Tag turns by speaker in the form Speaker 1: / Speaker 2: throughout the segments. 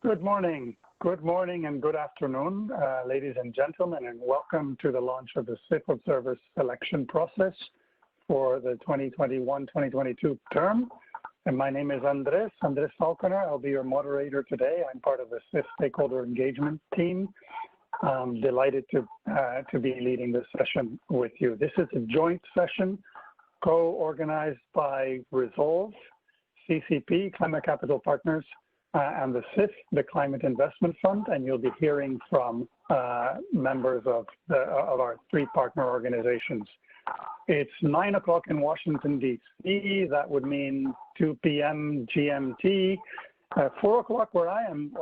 Speaker 1: Good morning, and good afternoon, ladies and gentlemen, and welcome to the launch of the CIF Observer selection process for the 2021-2022 term. And my name is Andres Falconer. I'll be your moderator today. I'm part of the CIF stakeholder engagement team. I'm delighted to be leading this session with you. This is a joint session co-organized by Resolve, CCP, Climate Capital Partners, and the CIF, the Climate Investment Fund, and you'll be hearing from members of our three partner organizations. It's 9 o'clock in Washington, D.C. That would mean 2 p.m. GMT. 4 o'clock where I am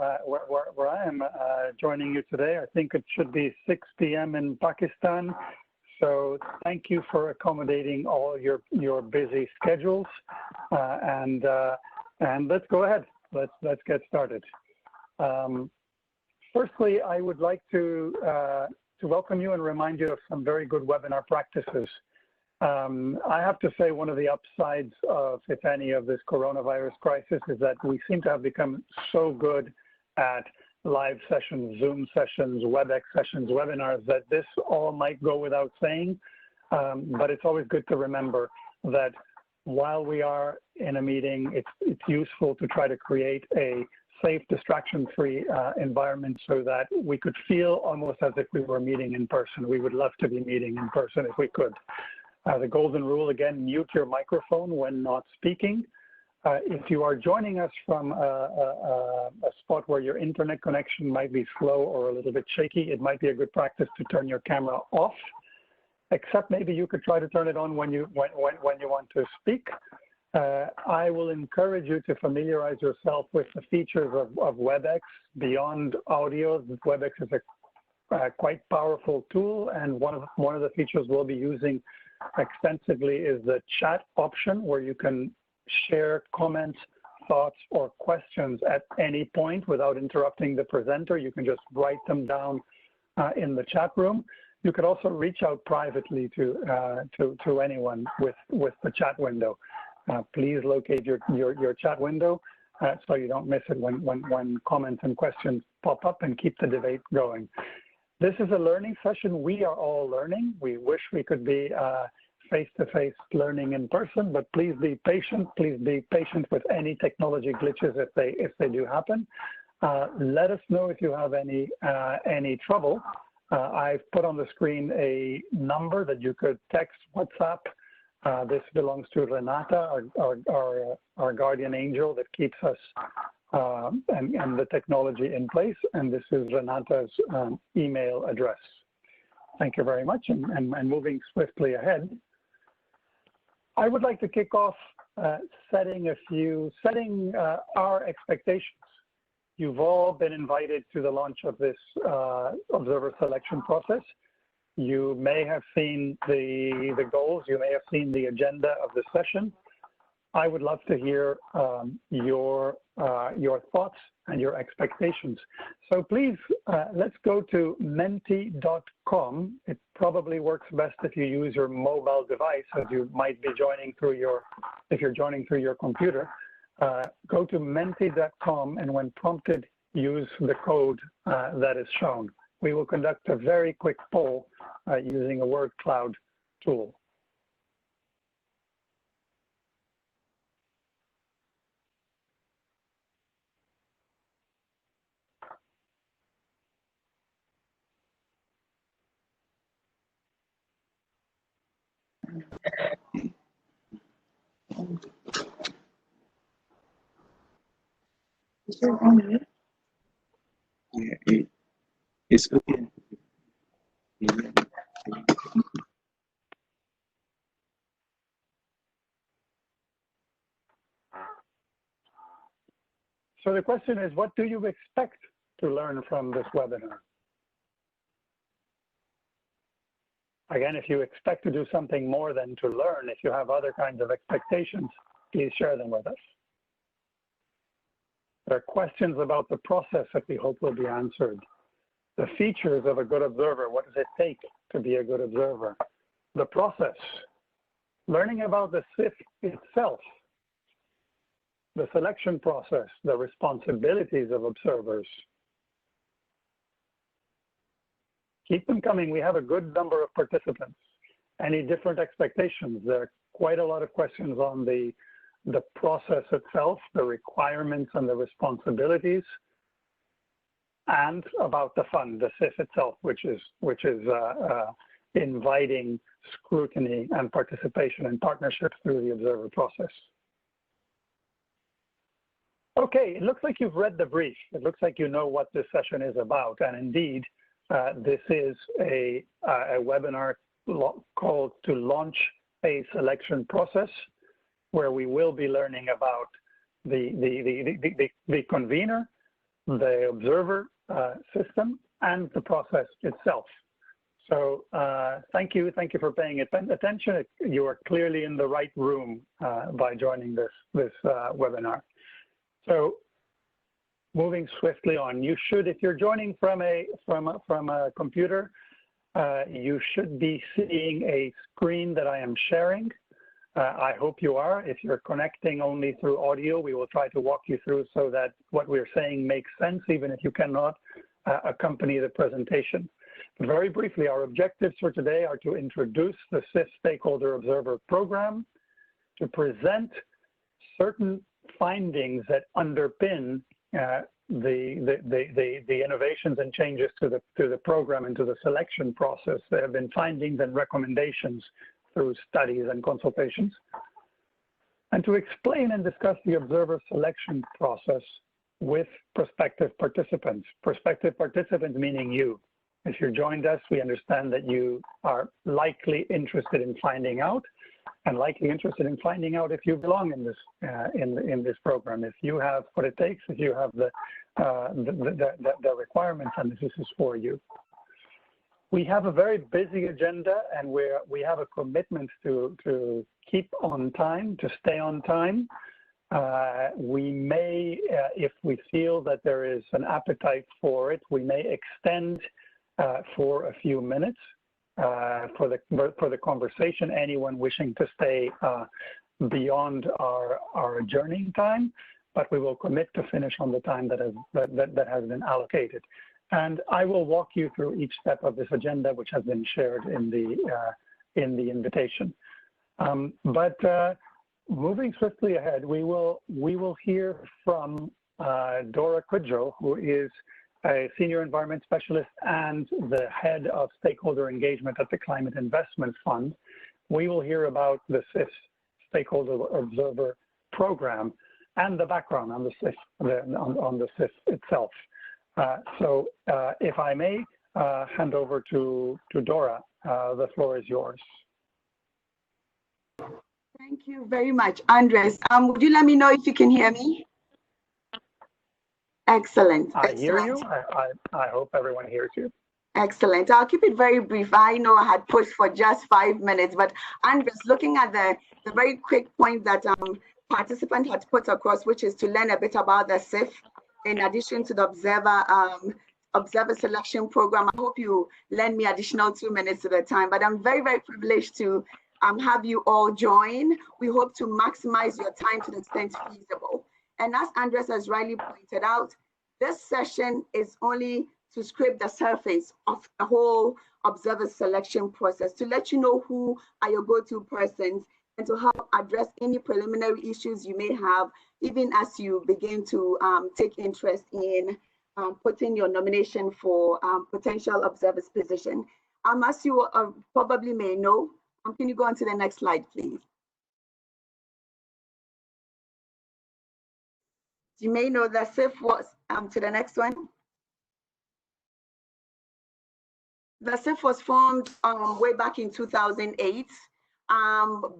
Speaker 1: joining you today. I think it should be 6 p.m. in Pakistan. So thank you for accommodating all your busy schedules, and let's go ahead. Let's get started. Firstly, I would like to welcome you and remind you of some very good webinar practices. I have to say one of the upsides of, if any, of this coronavirus crisis is that we seem to have become so good at live sessions, Zoom sessions, WebEx sessions, webinars, that this all might go without saying, but it's always good to remember that while we are in a meeting, it's useful to try to create a safe, distraction-free environment so that we could feel almost as if we were meeting in person. We would love to be meeting in person if we could. The golden rule, again, mute your microphone when not speaking. If you are joining us from a spot where your internet connection might be slow or a little bit shaky, it might be a good practice to turn your camera off. Except maybe you could try to turn it on when you want to speak. I will encourage you to familiarize yourself with the features of WebEx beyond audio. WebEx is a quite powerful tool, and one of the features we'll be using extensively is the chat option, where you can share comments, thoughts, or questions at any point without interrupting the presenter. You can just write them down in the chat room. You could also reach out privately to anyone with the chat window. Please locate your chat window so you don't miss it when comments and questions pop up, and keep the debate going. This is a learning session. We are all learning. We wish we could be face-to-face learning in person, but please be patient. Please be patient with any technology glitches if they do happen. Let us know if you have any trouble. I've put on the screen a number that you could text, WhatsApp. This belongs to Renata, our guardian angel that keeps us and the technology in place. And this is Renata's email address. Thank you very much. And moving swiftly ahead, I would like to kick off setting our expectations. You've all been invited to the launch of this observer selection process. You may have seen the goals. You may have seen the agenda of the session. I would love to hear your thoughts and your expectations. So please, let's go to menti.com. It probably works best if you use your mobile device, as you might be joining through if you're joining through your computer. Go to menti.com, and when prompted, use the code that is shown. We will conduct a very quick poll using a word cloud tool.
Speaker 2: Yeah, it's okay.
Speaker 1: So the question is, what do you expect to learn from this webinar? Again, if you expect to do something more than to learn, if you have other kinds of expectations, please share them with us. There are questions about the process that we hope will be answered. The features of a good observer. What does it take to be a good observer? The process. Learning about the CIF itself. the selection process, the responsibilities of observers. Keep them coming. We have a good number of participants. Any different expectations? There are quite a lot of questions on the process itself, the requirements and the responsibilities, and about the fund, the CIF itself, which is inviting scrutiny and participation and partnership through the observer process. Okay, it looks like you've read the brief. It looks like you know what this session is about, and indeed, this is a webinar called To Launch a Selection Process, where we will be learning about the convener, the observer system, and the process itself. So thank you for paying attention. You are clearly in the right room by joining this webinar. So moving swiftly on, you should, if you're joining from a computer, you should be seeing a screen that I am sharing. I hope you are. If you're connecting only through audio, we will try to walk you through so that what we're saying makes sense, even if you cannot accompany the presentation. Very briefly, our objectives for today are to introduce the CIF Stakeholder Observer Program, to present certain findings that underpin the innovations and changes to the program and to the selection process. There have been findings and recommendations through studies and consultations, and to explain and discuss the observer selection process with prospective participants. Prospective participants meaning you. If you joined us, we understand that you are likely interested in finding out, and likely interested in finding out if you belong in this program, if you have what it takes, if you have the requirements, and this is for you. We have a very busy agenda, and we have a commitment to keep on time, to stay on time. We may, if we feel that there is an appetite for it, we may extend for a few minutes for the conversation. Anyone wishing to stay beyond our adjourning time, but we will commit to finish on the time that has been allocated. And I will walk you through each step of this agenda, which has been shared in the invitation. Moving swiftly ahead, we will hear from Dora Quidro, who is a senior environment specialist and the head of stakeholder engagement at the Climate Investment Fund. We will hear about the CIF Stakeholder Observer Program and the background on the CIF itself. So if I may hand over to Dora, the floor is yours.
Speaker 3: Thank you very much, Andres. Would you let me know if you can hear me? Excellent.
Speaker 1: I hear you. I hope everyone hears you.
Speaker 3: Excellent. I'll keep it very brief. I know I had pushed for just 5 minutes, but Andres, looking at the very quick point that participant had put across, which is to learn a bit about the CIF, in addition to the observer selection program. I hope you lend me additional 2 minutes at a time, but I'm very, very privileged to have you all join. We hope to maximize your time to the extent feasible. And as Andres has rightly pointed out, this session is only to scrape the surface of the whole observer selection process, to let you know who are your go-to persons and to help address any preliminary issues you may have, even as you begin to take interest in putting your nomination for potential observer's position. As you probably may know, can you go on to the next slide, please? You may know that CIF was, to the next one. The CIF was formed way back in 2008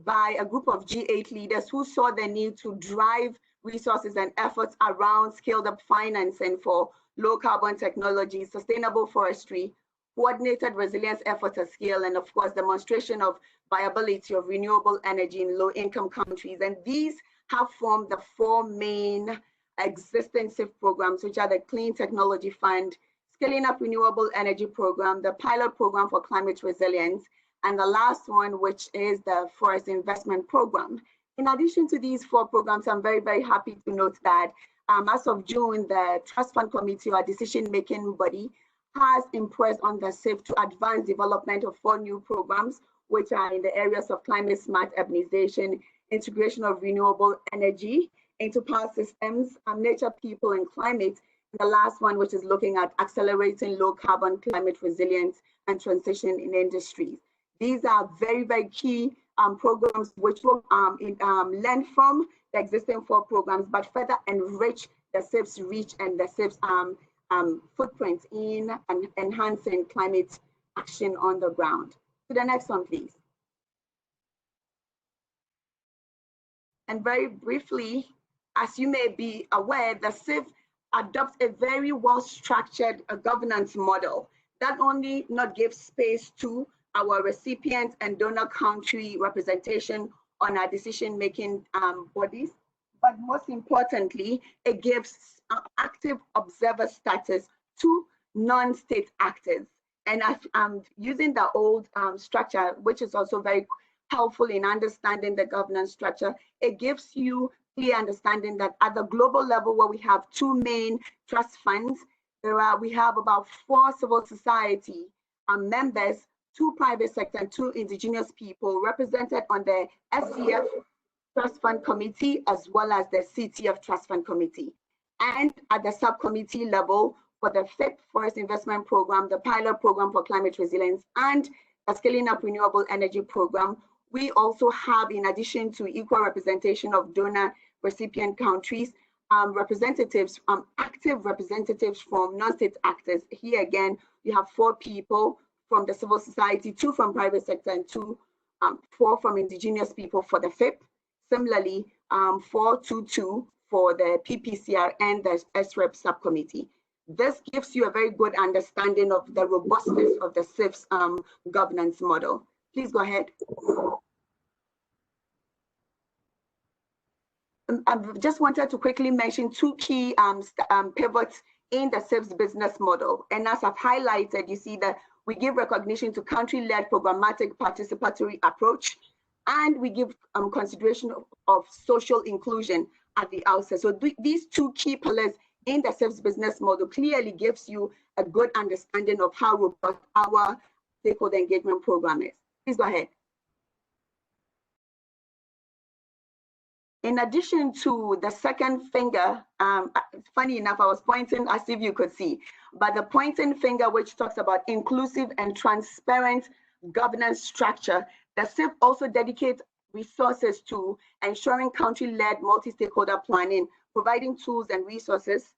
Speaker 3: by a group of G8 leaders who saw the need to drive resources and efforts around scaled up financing for low carbon technology, sustainable forestry, coordinated resilience efforts at scale, and of course, demonstration of viability of renewable energy in low income countries. And these have formed the 4 main existing CIF programs, which are the Clean Technology Fund, Scaling Up Renewable Energy Program, the Pilot Program for Climate Resilience, and the last one, which is the Forest Investment Program. In addition to these 4 programs, I'm very, very happy to note that as of June, the Trust Fund Committee, or decision-making body, has impressed on the CIF to advance development of 4 new programs, which are in the areas of climate smart urbanization, integration of renewable energy into power systems, nature, people, and climate. And the last one, which is looking at accelerating low carbon, climate resilience, and transition in industries. These are very, very key programs which will learn from the existing 4 programs, but further enrich the CIF's reach and the CIF's footprint in enhancing climate action on the ground. To the next one, please. And very briefly, as you may be aware, the CIF adopts a very well-structured governance model that not gives space to our recipient and donor country representation on our decision-making bodies, but most importantly, it gives active observer status to non-state actors. And I'm using the old structure, which is also very helpful in understanding the governance structure. It gives you clear understanding that at the global level, where we have 2 main trust funds, we have about 4 civil society members, 2 private sector, and 2 indigenous people represented on the SCF Trust Fund Committee, as well as the CTF Trust Fund Committee. And at the subcommittee level, for the FIP Forest Investment Program, the Pilot Program for Climate Resilience, and the Scaling Up Renewable Energy Program, we also have, in addition to equal representation of donor recipient countries, representatives, active representatives from non-state actors. Here again, you have 4 people from the civil society, 2 from private sector, and 4 from indigenous people for the FIP. Similarly, 4-2-2 for the PPCR and the SREP subcommittee. This gives you a very good understanding of the robustness of the CIF's governance model. Please go ahead. I just wanted to quickly mention 2 key pivots in the CIF's business model. And as I've highlighted, you see that we give recognition to country-led programmatic participatory approach, and we give consideration of social inclusion at the outset. So these 2 key pillars in the CIF's business model clearly gives you a good understanding of how robust our stakeholder engagement program is. Please go ahead. In addition to the second finger, funny enough, I was pointing as if you could see, but the pointing finger, which talks about inclusive and transparent governance structure, the CIF also dedicates resources to ensuring country-led multi-stakeholder planning, providing tools and resources.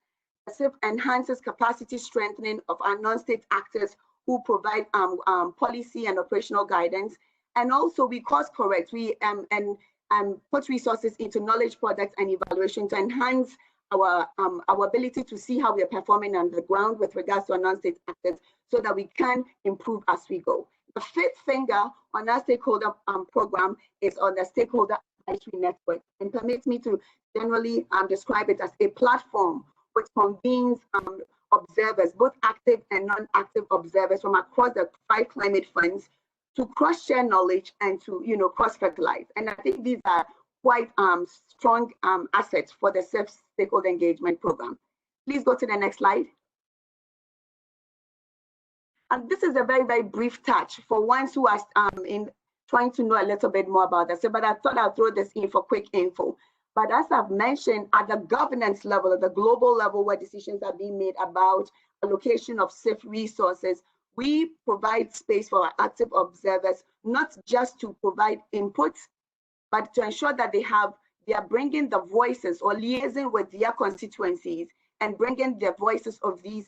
Speaker 3: The CIF enhances capacity strengthening of our non-state actors who provide policy and operational guidance. And also we course correct, we put resources into knowledge products and evaluation to enhance our ability to see how we are performing on the ground with regards to our non-state actors, so that we can improve as we go. The 5th finger on our stakeholder program is on the stakeholder advisory network, and permits me to generally describe it as a platform which convenes observers, both active and non-active observers from across the 5 climate funds, to cross-share knowledge and to cross-fertilize. And I think these are quite strong assets for the CIF stakeholder engagement program. Please go to the next slide. And this is a very, very brief touch for ones who are trying to know a little bit more about this. But I thought I'd throw this in for quick info. But as I've mentioned, at the governance level, at the global level, where decisions are being made about allocation of CIF resources, we provide space for our active observers, not just to provide input, but to ensure that they are bringing the voices or liaising with their constituencies and bringing the voices of these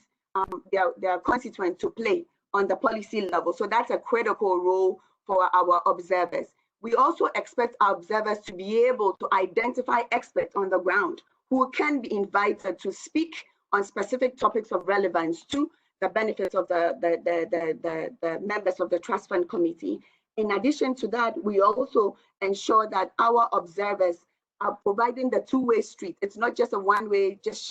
Speaker 3: their constituents to play on the policy level. So that's a critical role for our observers. We also expect our observers to be able to identify experts on the ground who can be invited to speak on specific topics of relevance to the benefits of the members of the Trust Fund Committee. In addition to that, we also ensure that our observers are providing the 2-way street. It's not just a one-way, just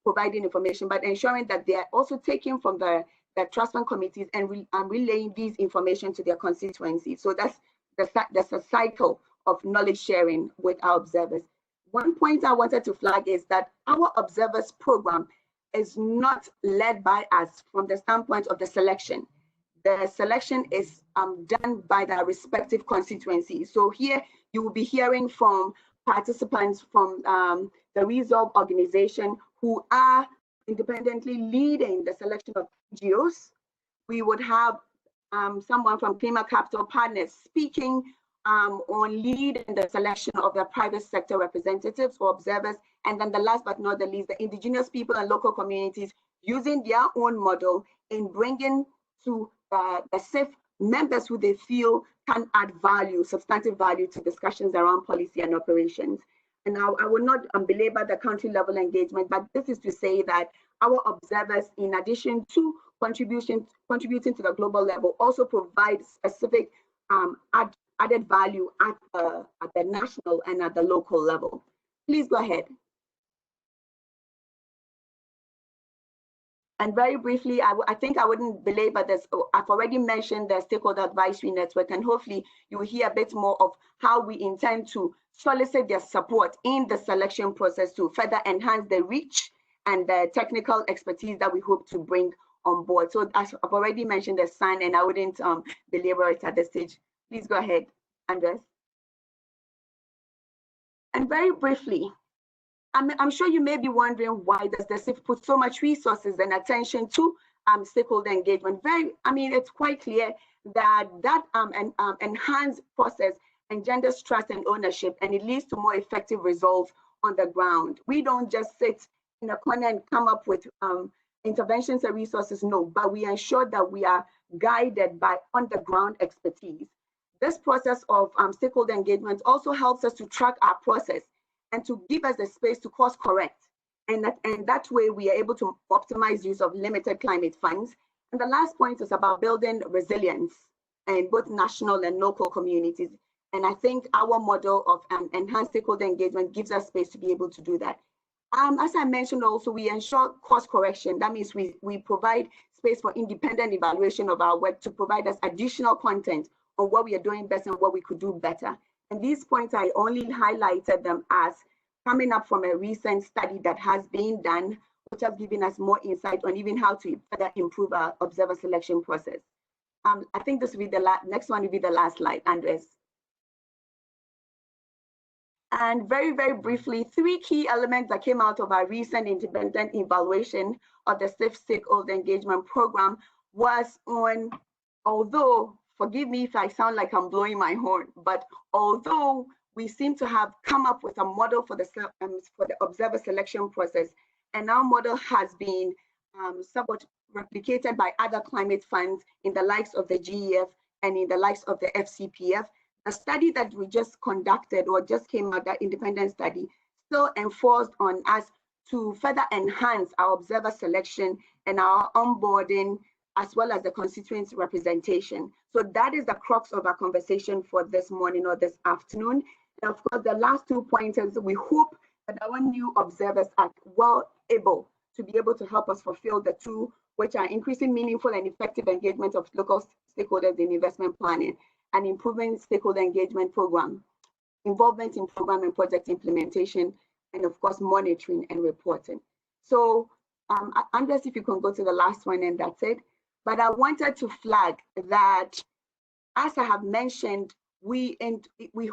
Speaker 3: providing information, but ensuring that they are also taking from the Trust Fund committees and relaying these information to their constituencies. So that's a cycle of knowledge sharing with our observers. One point I wanted to flag is that our observers program is not led by us from the standpoint of the selection. The selection is done by the respective constituencies. So here you will be hearing from participants from the Resolve organization who are independently leading the selection of NGOs. We would have someone from Klima Capital Partners speaking on lead in the selection of the private sector representatives or observers. And then the last but not the least, the indigenous people and local communities using their own model in bringing to the CIF members who they feel can add value, substantive value to discussions around policy and operations. And I will not belabor the country level engagement, but this is to say that our observers, in addition to contributing to the global level, also provide specific added value at the national and at the local level. Please go ahead. And very briefly, I think I wouldn't belabor this. I've already mentioned the Stakeholder Advisory Network, and hopefully you will hear a bit more of how we intend to solicit their support in the selection process to further enhance the reach and the technical expertise that we hope to bring on board. So as I've already mentioned the sign, and I wouldn't belabor it at this stage. Please go ahead, Andres. And very briefly, I'm sure you may be wondering, why does the CIF put so much resources and attention to stakeholder engagement? It's quite clear that enhanced process engenders trust and ownership, and it leads to more effective results on the ground. We don't just sit in a corner and come up with interventions and resources, no, but we ensure that we are guided by on-the-ground expertise. This process of stakeholder engagement also helps us to track our process and to give us the space to course correct. And that way we are able to optimize use of limited climate funds. And the last point is about building resilience in both national and local communities. And I think our model of enhanced stakeholder engagement gives us space to be able to do that. As I mentioned also, we ensure course correction. That means we provide space for independent evaluation of our work to provide us additional content on what we are doing best and what we could do better. And these points, I only highlighted them as coming up from a recent study that has been done, which has given us more insight on even how to further improve our observer selection process. I think this will be the next one will be the last slide, Andres. And very, very briefly, 3 key elements that came out of our recent independent evaluation of the CIF Stakeholder Engagement Program was on, although, forgive me if I sound like I'm blowing my horn, but although we seem to have come up with a model for the observer selection process, and our model has been somewhat replicated by other climate funds in the likes of the GEF and in the likes of the FCPF, a study that we just conducted or just came out, that independent study, still enforced on us to further enhance our observer selection and our onboarding, as well as the constituents representation. So that is the crux of our conversation for this morning or this afternoon. And of course, the last 2 pointers, we hope that our new observers are well able to be able to help us fulfill the 2, which are increasing meaningful and effective engagement of local stakeholders in investment planning and improving stakeholder engagement program, involvement in program and project implementation, and of course, monitoring and reporting. So Andres, if you can go to the last one, and that's it. But I wanted to flag that, as I have mentioned, we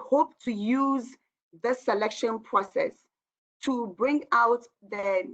Speaker 3: hope to use this selection process to bring out the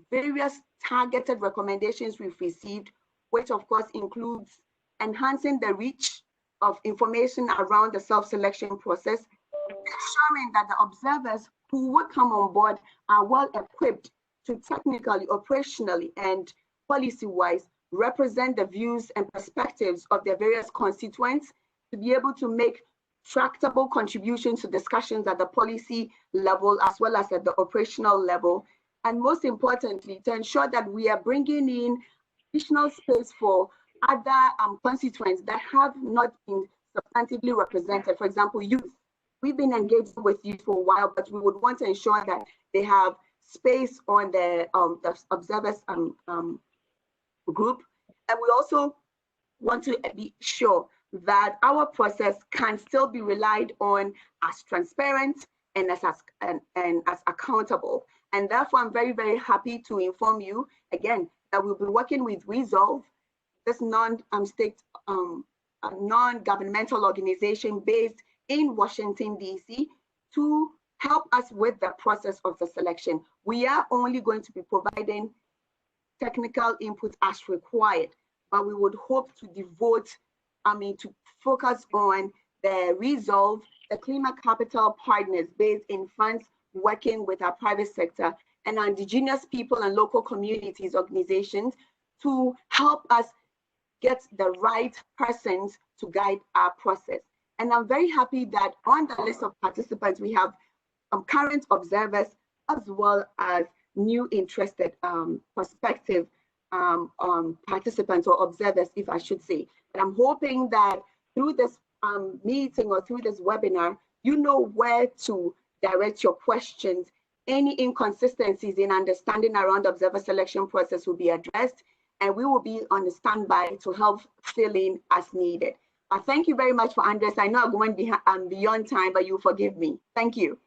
Speaker 3: various targeted recommendations we've received, which of course includes enhancing the reach of information around the self-selection process, ensuring that the observers who would come on board are well equipped to technically, operationally, and policy-wise represent the views and perspectives of their various constituents to be able to make tractable contributions to discussions at the policy level as well as at the operational level. And most importantly, to ensure that we are bringing in additional space for other constituents that have not been substantively represented. For example, youth. We've been engaged with youth for a while, but we would want to ensure that they have space on the observers group. And we also want to be sure that our process can still be relied on as transparent and as accountable. And therefore, I'm very, very happy to inform you again that we'll be working with Resolve, this non-governmental organization based in Washington, D.C., to help us with the process of the selection. We are only going to be providing technical input as required, but we would hope to to focus on the Resolve, the Climate Capital Partners based in France, working with our private sector and our indigenous people and local communities organizations to help us get the right persons to guide our process. And I'm very happy that on the list of participants, we have current observers as well as new interested prospective participants or observers, if I should say. And I'm hoping that through this meeting or through this webinar, you know where to direct your questions. Any inconsistencies in understanding around the observer selection process will be addressed, and we will be on the standby to help fill in as needed. Thank you very much for Andres. I know I'm going beyond time, but you forgive me. Thank you.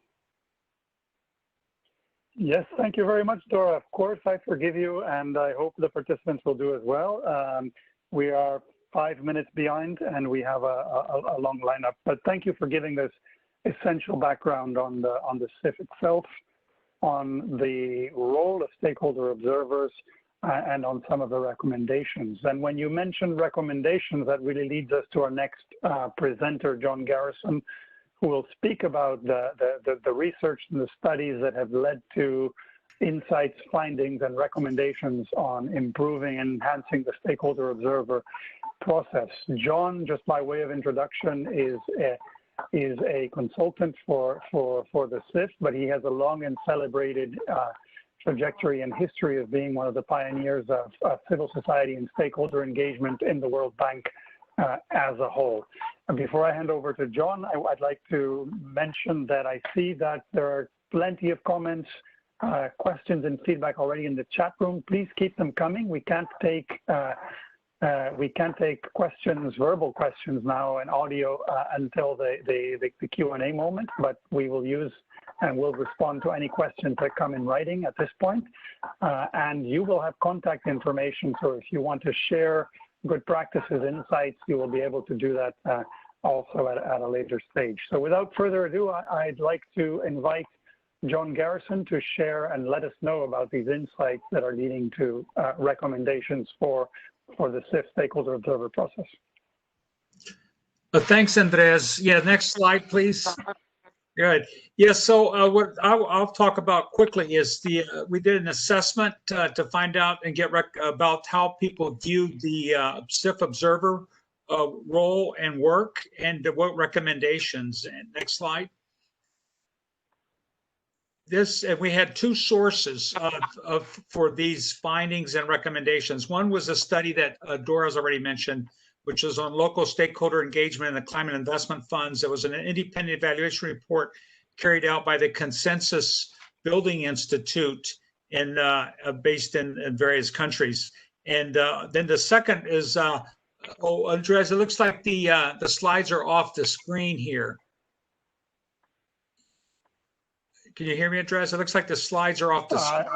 Speaker 1: Yes, thank you very much, Dora. Of course, I forgive you, and I hope the participants will do as well. We are 5 minutes behind, and we have a long lineup. But thank you for giving this essential background on the CIF itself, on the role of stakeholder observers, and on some of the recommendations. And when you mention recommendations, that really leads us to our next presenter, John Garrison, who will speak about the research and the studies that have led to insights, findings, and recommendations on improving and enhancing the stakeholder observer process. John, just by way of introduction, is a consultant for the CIF, but he has a long and celebrated trajectory and history of being one of the pioneers of civil society and stakeholder engagement in the World Bank as a whole. And before I hand over to John, I'd like to mention that I see that there are plenty of comments, questions, and feedback already in the chat room. Please keep them coming. We can't take questions, verbal questions now and audio until the Q&A moment, but we will use and we'll respond to any questions that come in writing at this point. And you will have contact information, so if you want to share good practices, insights, you will be able to do that also at a later stage. So without further ado, I'd like to invite John Garrison to share and let us know about these insights that are leading to recommendations for the CIF stakeholder observer process.
Speaker 4: Thanks, Andres. Yeah, next slide, please. Good. Yeah, so what I'll talk about quickly is we did an assessment to find out and get about how people view the CIF observer role and work, and what recommendations. And next slide. We had two sources for these findings and recommendations. One was a study that Dora's already mentioned, which was on local stakeholder engagement in the climate investment funds. It was an independent evaluation report carried out by the Consensus Building Institute based in various countries. And then the second is, Andres, it looks like the slides are off the screen here. Can you hear me, Andres? It looks like the slides are off the screen.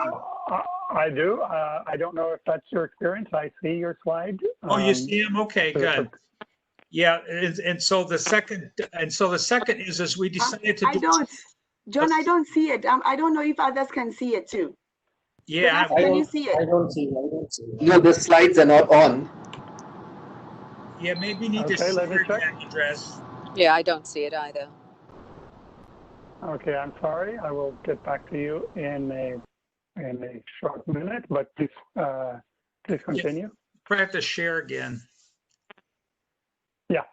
Speaker 1: I do. I don't know if that's your experience. I see your slide.
Speaker 4: Oh, you see them? Okay, good. Yeah, and so the second is we decided to.
Speaker 3: John, I don't see it. I don't know if others can see it too.
Speaker 4: Yeah,
Speaker 3: can you see it?
Speaker 2: I don't see it. No, the slides are not on.
Speaker 4: Yeah, maybe you need to share that address.
Speaker 5: Yeah, I don't see it either.
Speaker 1: Okay, I'm sorry. I will get back to you in a short minute, but please continue.
Speaker 4: Yes. Probably have to share again.
Speaker 1: Yeah,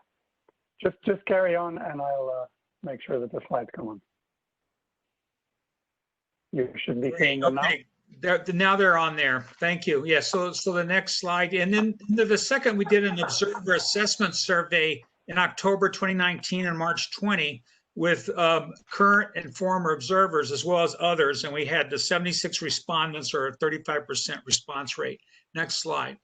Speaker 1: just carry on, and I'll make sure that the slides come on. You should be seeing them now.
Speaker 4: Now they're on there. Thank you. Yeah. So the next slide, and then the second, we did an observer assessment survey in October 2019 and March 20 with current and former observers as well as others, and we had the 76 respondents, or a 35% response rate. Next slide.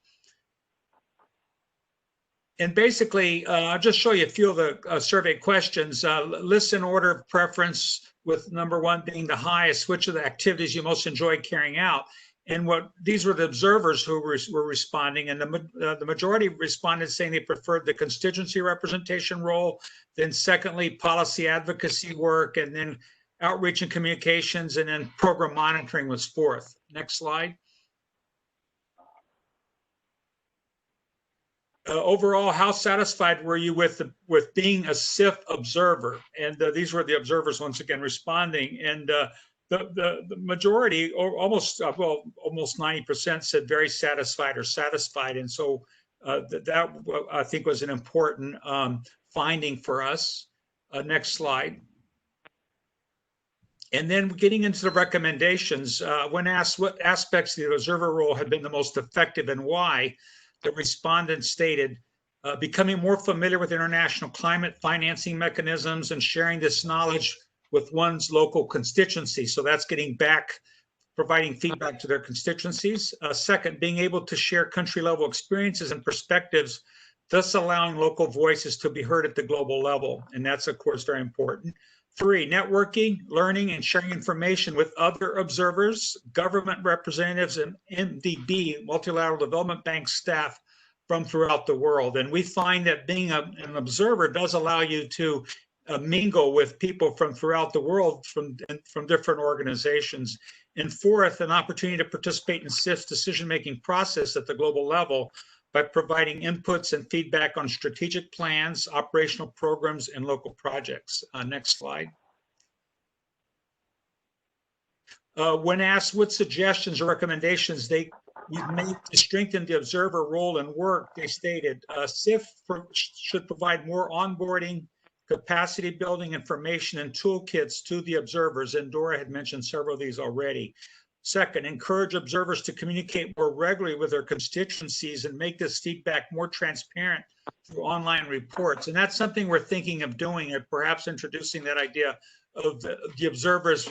Speaker 4: And basically, I'll just show you a few of the survey questions. List in order of preference, with number one being the highest. Which of the activities you most enjoy carrying out? And these were the observers who were responding, and the majority responded saying they preferred the constituency representation role. Then secondly, policy advocacy work, and then outreach and communications, and then program monitoring was fourth. Next slide. Overall, how satisfied were you with being a CIF observer? And these were the observers once again responding, and the majority, or almost 90%, said very satisfied or satisfied, and so that I think was an important finding for us. Next slide. And then getting into the recommendations, when asked what aspects of the observer role had been the most effective and why, the respondents stated, becoming more familiar with international climate financing mechanisms and sharing this knowledge with one's local constituency. So that's getting back, providing feedback to their constituencies. Second, being able to share country level experiences and perspectives, thus allowing local voices to be heard at the global level. And that's, of course, very important. Three, networking, learning, and sharing information with other observers, government representatives, and MDB, Multilateral Development Bank staff from throughout the world. And we find that being an observer does allow you to mingle with people from throughout the world, from different organizations. And fourth, an opportunity to participate in CIF's decision-making process at the global level by providing inputs and feedback on strategic plans, operational programs, and local projects. Next slide. When asked what suggestions or recommendations we've made to strengthen the observer role and work, they stated, CIF should provide more onboarding, capacity building information and toolkits to the observers, and Dora had mentioned several of these already. Second, encourage observers to communicate more regularly with their constituencies and make this feedback more transparent through online reports. And that's something we're thinking of doing, and perhaps introducing that idea of the observers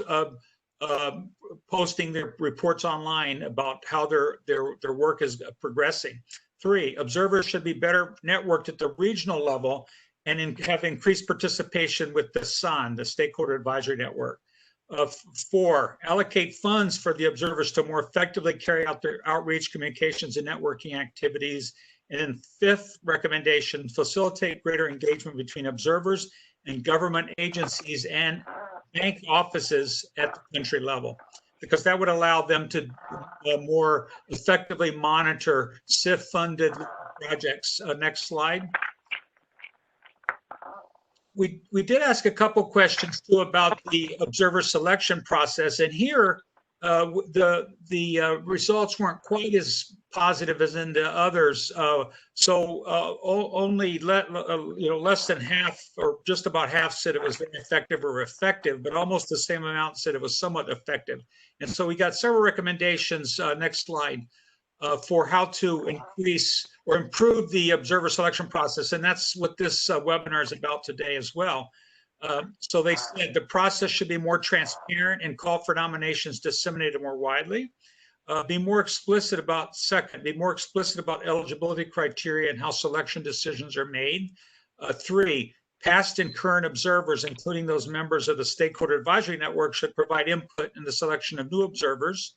Speaker 4: posting their reports online about how their work is progressing. Three, observers should be better networked at the regional level and have increased participation with the SAN, the Stakeholder Advisory Network. Four, allocate funds for the observers to more effectively carry out their outreach, communications, and networking activities. And then fifth recommendation, facilitate greater engagement between observers and government agencies and bank offices at the country level, because that would allow them to more effectively monitor CIF-funded projects. Next slide. We did ask a couple questions too about the observer selection process, and here the results weren't quite as positive as in the others. Only less than half, or just about half, said it was very effective or effective, but almost the same amount said it was somewhat effective. And so we got several recommendations. Next slide. For how to increase or improve the observer selection process. And that's what this webinar is about today as well. So they said the process should be more transparent and call for nominations disseminated more widely. Be more explicit about eligibility criteria and how selection decisions are made. Three, past and current observers, including those members of the Stakeholder Advisory Network, should provide input in the selection of new observers.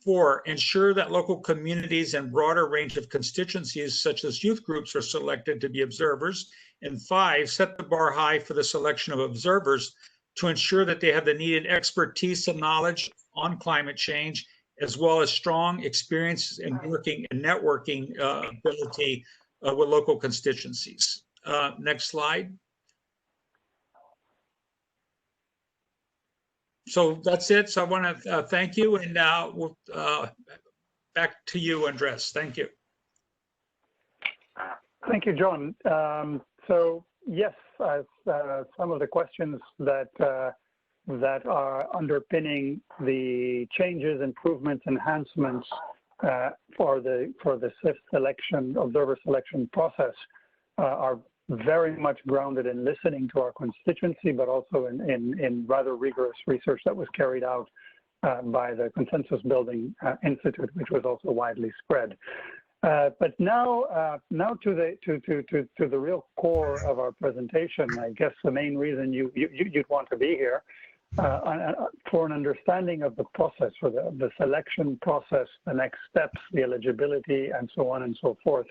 Speaker 4: Four, ensure that local communities and broader range of constituencies, such as youth groups, are selected to be observers. And five, set the bar high for the selection of observers to ensure that they have the needed expertise and knowledge on climate change, as well as strong experience in working and networking ability with local constituencies. Next slide. So that's it. So I want to thank you, and we'll back to you, Andres. Thank you.
Speaker 1: Thank you, John. So yes, some of the questions that are underpinning the changes, improvements, enhancements for the CIF selection, observer selection process are very much grounded in listening to our constituency, but also in rather rigorous research that was carried out by the Consensus Building Institute, which was also widely spread. But now to the real core of our presentation. I guess the main reason you'd want to be here for an understanding of the process, for the selection process, the next steps, the eligibility, and so on and so forth.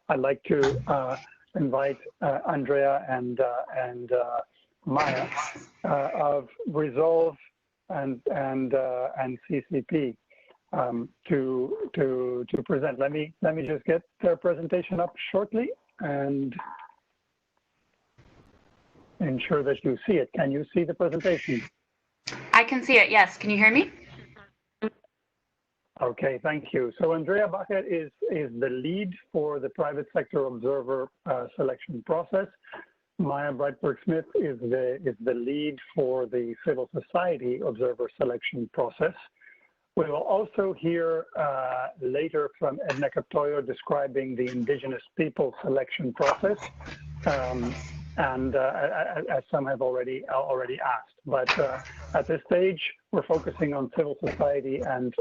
Speaker 1: I'd like to invite Andrea and Maya of Resolve and CCP to present. Let me just get their presentation up shortly and ensure that you see it. Can you see the presentation?
Speaker 5: I can see it, yes. Can you hear me?
Speaker 1: Okay, thank you. So Andrea Bacher is the lead for the private sector observer selection process. Maya Brightberg-Smith is the lead for the civil society observer selection process. We will also hear later from Edna Captoyo describing the indigenous people selection process, and as some have already asked. But at this stage, we're focusing on civil society and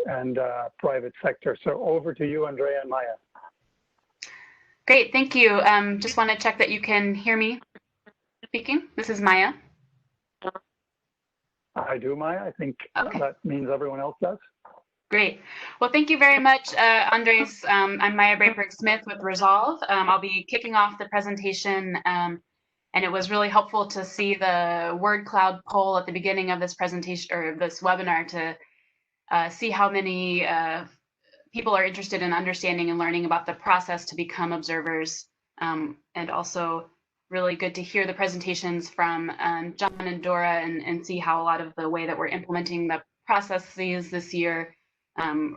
Speaker 1: private sector. So over to you, Andrea and Maya.
Speaker 5: Great, thank you. Just want to check that you can hear me speaking. This is Maya.
Speaker 1: I do, Maya. I think that means everyone else does.
Speaker 5: Great. Well, thank you very much, Andres. I'm Maya Brightberg-Smith with Resolve. I'll be kicking off the presentation, and it was really helpful to see the word cloud poll at the beginning of this presentation or this webinar to see how many people are interested in understanding and learning about the process to become observers, and also really good to hear the presentations from John and Dora and see how a lot of the way that we're implementing the processes this year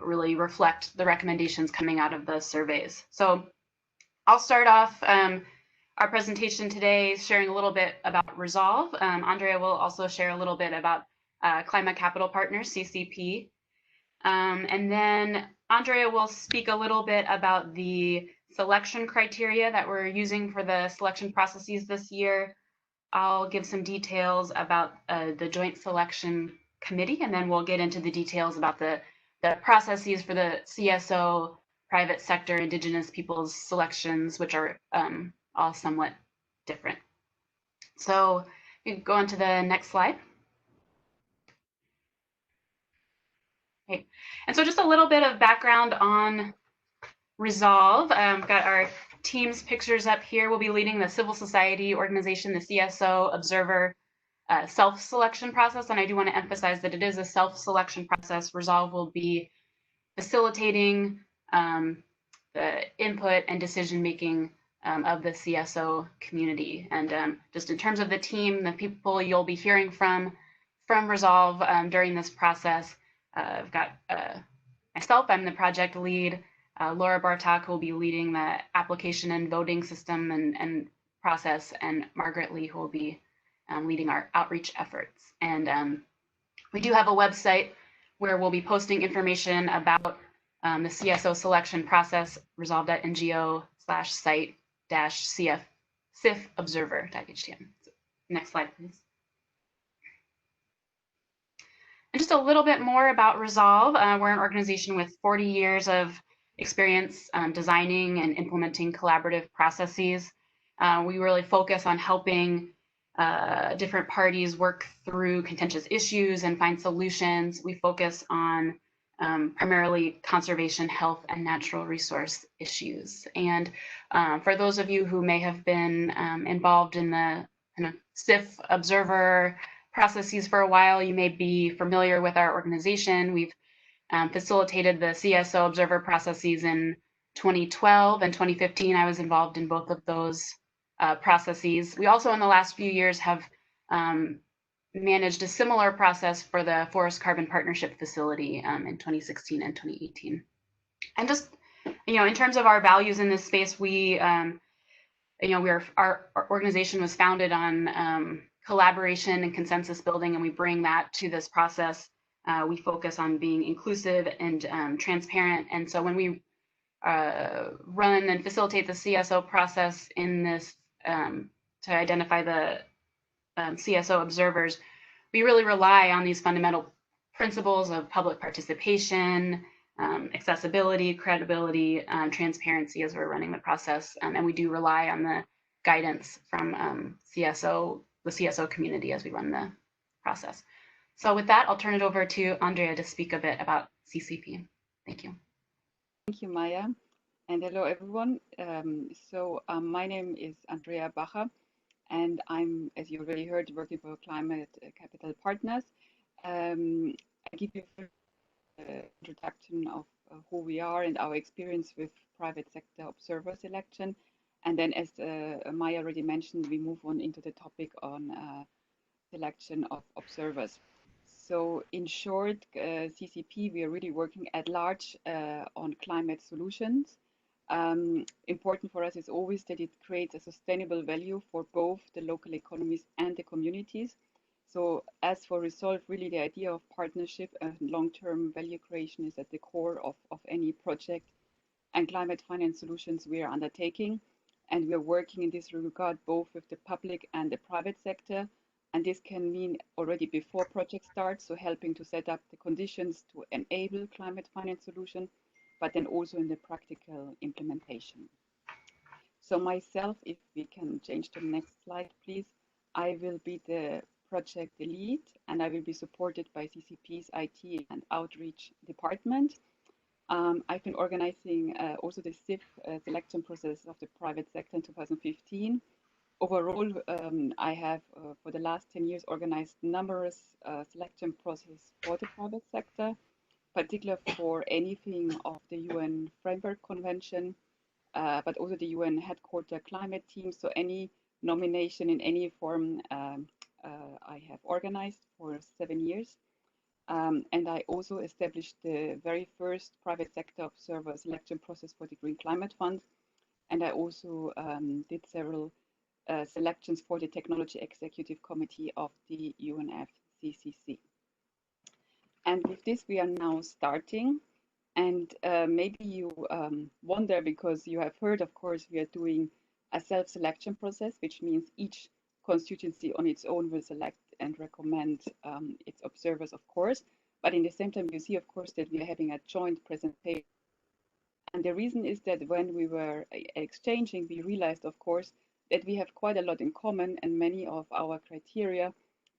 Speaker 5: really reflect the recommendations coming out of the surveys. So I'll start off our presentation today sharing a little bit about Resolve. Andrea will also share a little bit about Climate Capital Partners, CCP. And then Andrea will speak a little bit about the selection criteria that we're using for the selection processes this year. I'll give some details about the Joint Selection Committee, and then we'll get into the details about the processes for the CSO, private sector, indigenous peoples selections, which are all somewhat different. So we can go on to the next slide. Okay. And so just a little bit of background on Resolve. We've got our team's pictures up here. We'll be leading the civil society organization, the CSO Observer self-selection process, and I do want to emphasize that it is a self-selection process. Resolve will be facilitating the input and decision-making of the CSO community. And just in terms of the team, the people you'll be hearing from Resolve during this process, I've got myself, I'm the project lead, Laura Bartok will be leading the application and voting system and process, and Margaret Lee who will be leading our outreach efforts. And we do have a website where we'll be posting information about the CSO selection process, resolve.ngo/site-CIF-observer.htm. Next slide, please. And just a little bit more about Resolve. We're an organization with 40 years of experience designing and implementing collaborative processes. We really focus on helping different parties work through contentious issues and find solutions. We focus on primarily conservation, health, and natural resource issues. And for those of you who may have been involved in the kind of CIF observer processes for a while, you may be familiar with our organization. We've facilitated the CSO observer processes in 2012 and 2015. I was involved in both of those processes. We also in the last few years have managed a similar process for the Forest Carbon Partnership Facility in 2016 and 2018. And just, in terms of our values in this space, our organization was founded on collaboration and consensus building, and we bring that to this process. We focus on being inclusive and transparent. And so when we run and facilitate the CSO process in this to identify the CSO observers, we really rely on these fundamental principles of public participation, accessibility, credibility, transparency as we're running the process. And we do rely on the guidance from the CSO community as we run the process. So with that, I'll turn it over to Andrea to speak a bit about CCP. Thank you.
Speaker 6: Thank you, Maya. And hello, everyone. My name is Andrea Bacher, and I'm, as you already heard, working for Climate Capital Partners. I give you an introduction of who we are and our experience with private sector observer selection. And then, as Maya already mentioned, we move on into the topic on selection of observers. So in short, CCP, we are really working at large on climate solutions. Important for us is always that it creates a sustainable value for both the local economies and the communities. So as for Resolve, really the idea of partnership and long-term value creation is at the core of any project and climate finance solutions we are undertaking. And we are working in this regard both with the public and the private sector. And this can mean already before project starts, so helping to set up the conditions to enable climate finance solution, but then also in the practical implementation. So myself, if we can change to the next slide, please, I will be the project lead, and I will be supported by CCP's IT and outreach department. I've been organizing also the CIF selection process of the private sector in 2015. Overall, I have, for the last 10 years, organized numerous selection processes for the private sector, particularly for anything of the UN Framework Convention, but also the UN Headquarter Climate Team. So any nomination in any form I have organized for 7 years. And I also established the very first private sector observer selection process for the Green Climate Fund. And I also did several selections for the Technology Executive Committee of the UNFCCC. And with this, we are now starting. And maybe you wonder, because you have heard, of course, we are doing a self-selection process, which means each constituency on its own will select and recommend its observers, of course. But in the same time, you see, of course, that we are having a joint presentation. And the reason is that when we were exchanging, we realized, of course, that we have quite a lot in common, and many of our criteria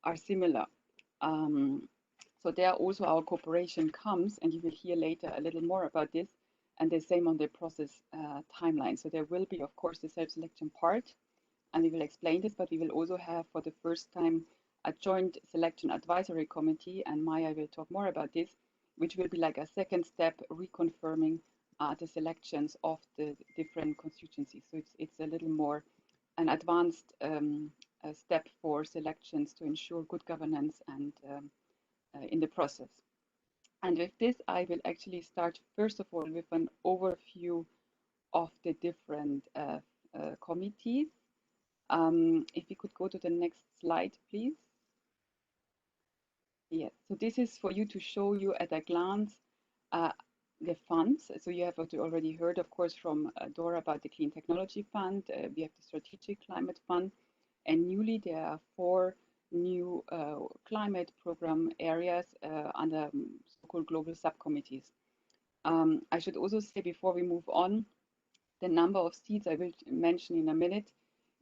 Speaker 6: are similar. So there also our cooperation comes, and you will hear later a little more about this, and the same on the process timeline. So there will be, of course, the self-selection part, and we will explain this, but we will also have for the first time a joint selection advisory committee, and Maya will talk more about this, which will be like a second step reconfirming the selections of the different constituencies. So it's a little more an advanced step for selections to ensure good governance and in the process. And with this, I will actually start first of all with an overview of the different committees. If you could go to the next slide, please. Yes, so this is for you to show you at a glance the funds. So you have already heard, of course, from Dora about the Clean Technology Fund. We have the Strategic Climate Fund, and newly there are 4 new climate program areas under so-called global subcommittees. I should also say before we move on, the number of seats I will mention in a minute,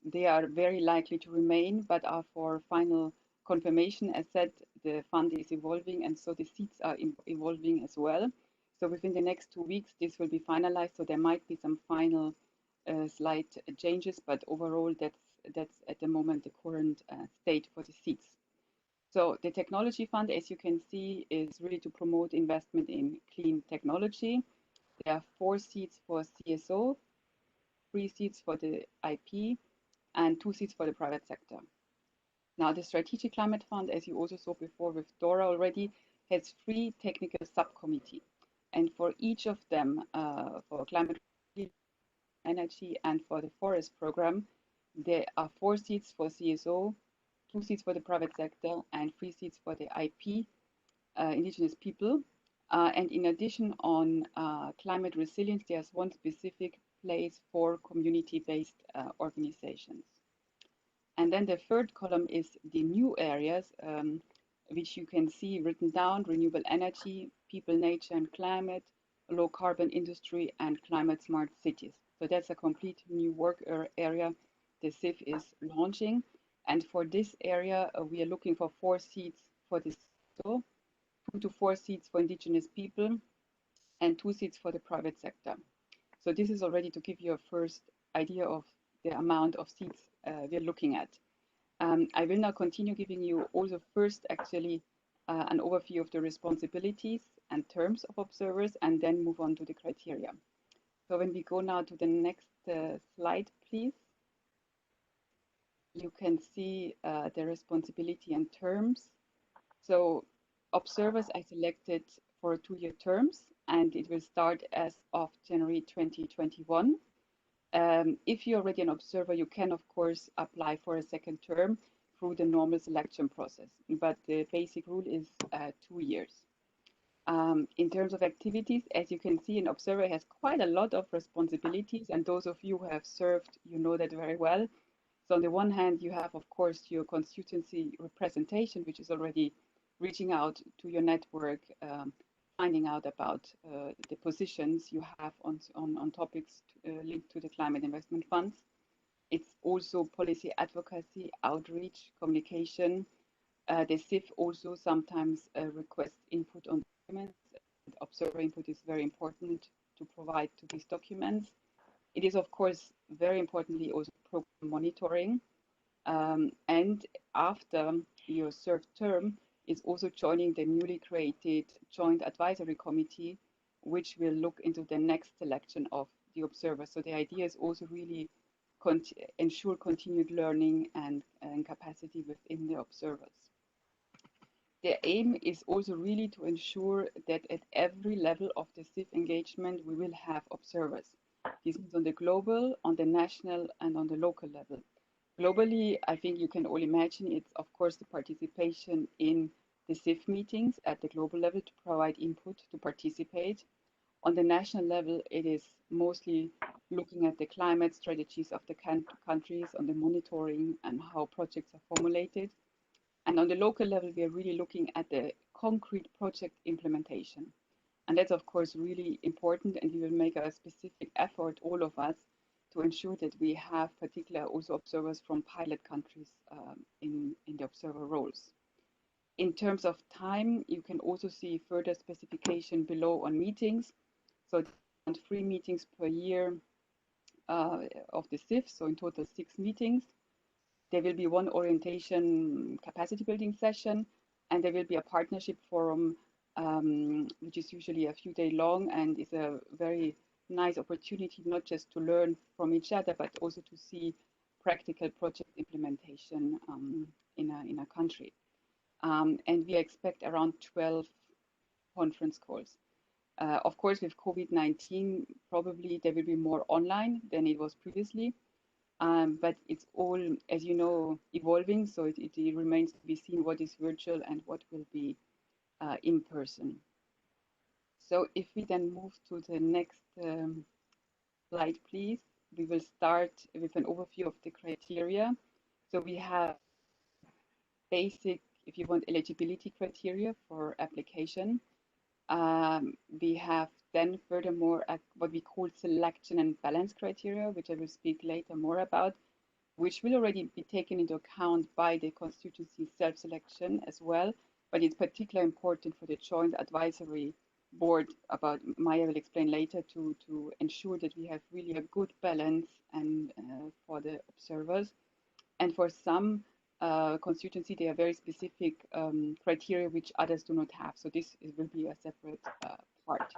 Speaker 6: they are very likely to remain, but are for final confirmation. As said, the fund is evolving, and so the seats are evolving as well. So within the next 2 weeks, this will be finalized. So there might be some final slight changes, but overall, that's at the moment the current state for the seats. So the technology fund, as you can see, is really to promote investment in clean technology. There are 4 seats for CSO, 3 seats for the IP, and 2 seats for the private sector. Now, the Strategic Climate Fund, as you also saw before with Dora already, has 3 technical subcommittees. And for each of them, for climate energy and for the forest program, there are 4 seats for CSO, 2 seats for the private sector, and 3 seats for the IP, indigenous people. And in addition, on climate resilience, there's 1 specific place for community-based organizations. And then the third column is the new areas, which you can see written down: renewable energy, people, nature, and climate, low carbon industry, and climate smart cities. So that's a complete new work area the CIF is launching. And for this area, we are looking for 4 seats for this, 2 to 4 seats for indigenous people, and 2 seats for the private sector. So this is already to give you a first idea of the amount of seats we're looking at. I will now continue giving you also first actually an overview of the responsibilities and terms of observers, and then move on to the criteria. So when we go now to the next slide, please, you can see the responsibility and terms. So observers are selected for 2-year terms, and it will start as of January 2021. If you're already an observer, you can, of course, apply for a second term through the normal selection process, but the basic rule is 2 years. In terms of activities, as you can see, an observer has quite a lot of responsibilities, and those of you who have served, you know that very well. So on the one hand, you have, of course, your constituency representation, which is already reaching out to your network, finding out about the positions you have on topics linked to the climate investment funds. It's also policy advocacy, outreach, communication. The CIF also sometimes requests input on documents. Observer input is very important to provide to these documents. It is, of course, very importantly also program monitoring. And after your served term, is also joining the newly created Joint Advisory Committee, which will look into the next selection of the observers. So the idea is also really ensure continued learning and capacity within the observers. The aim is also really to ensure that at every level of the CIF engagement, we will have observers. This is on the global, on the national, and on the local level. Globally, I think you can all imagine it's, of course, the participation in the CIF meetings at the global level to provide input, to participate. On the national level, it is mostly looking at the climate strategies of the countries, on the monitoring and how projects are formulated. And on the local level, we are really looking at the concrete project implementation. And that's, of course, really important, and we will make a specific effort, all of us, to ensure that we have particular also observers from pilot countries in the observer roles. In terms of time, you can also see further specification below on meetings. So 3 meetings per year of the CIF, so in total 6 meetings. There will be 1 orientation capacity building session, and there will be a partnership forum, which is usually a few days long and is a very nice opportunity not just to learn from each other, but also to see practical project implementation in a country. And we expect around 12 conference calls. Of course, with COVID-19, probably there will be more online than it was previously. But it's all, as you know, evolving, so it remains to be seen what is virtual and what will be in person. So if we then move to the next slide, please, we will start with an overview of the criteria. So we have basic, if you want, eligibility criteria for application. We have then furthermore what we call selection and balance criteria, which I will speak later more about, which will already be taken into account by the constituency self-selection as well, but it's particularly important for the Joint Advisory Board, about Maya will explain later, to ensure that we have really a good balance and for the observers. And for some constituency, there are very specific criteria which others do not have. So this will be a separate part.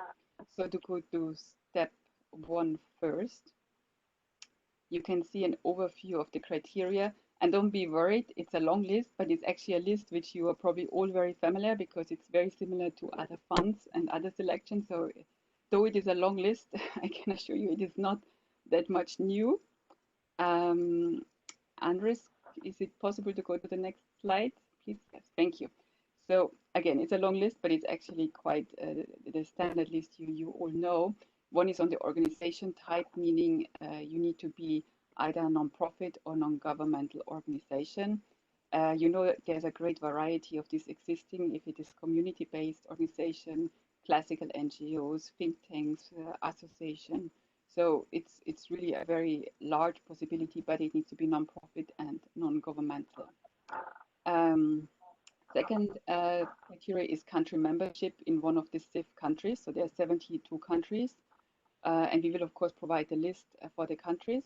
Speaker 6: So to go to step 1 first, you can see an overview of the criteria. And don't be worried, it's a long list, but it's actually a list which you are probably all very familiar, because it's very similar to other funds and other selections. So though it is a long list, I can assure you it is not that much new. Andres, is it possible to go to the next slide, please? Yes, thank you. So again, it's a long list, but it's actually quite the standard list you all know. One is on the organization type, meaning you need to be either a non-profit or non-governmental organization. You know, there's a great variety of this existing. If it is community-based organization, classical NGOs, think tanks, association. So it's really a very large possibility, but it needs to be non-profit and non-governmental. Second criteria is country membership in one of the CIF countries. So there are 72 countries, and we will of course provide the list for the countries.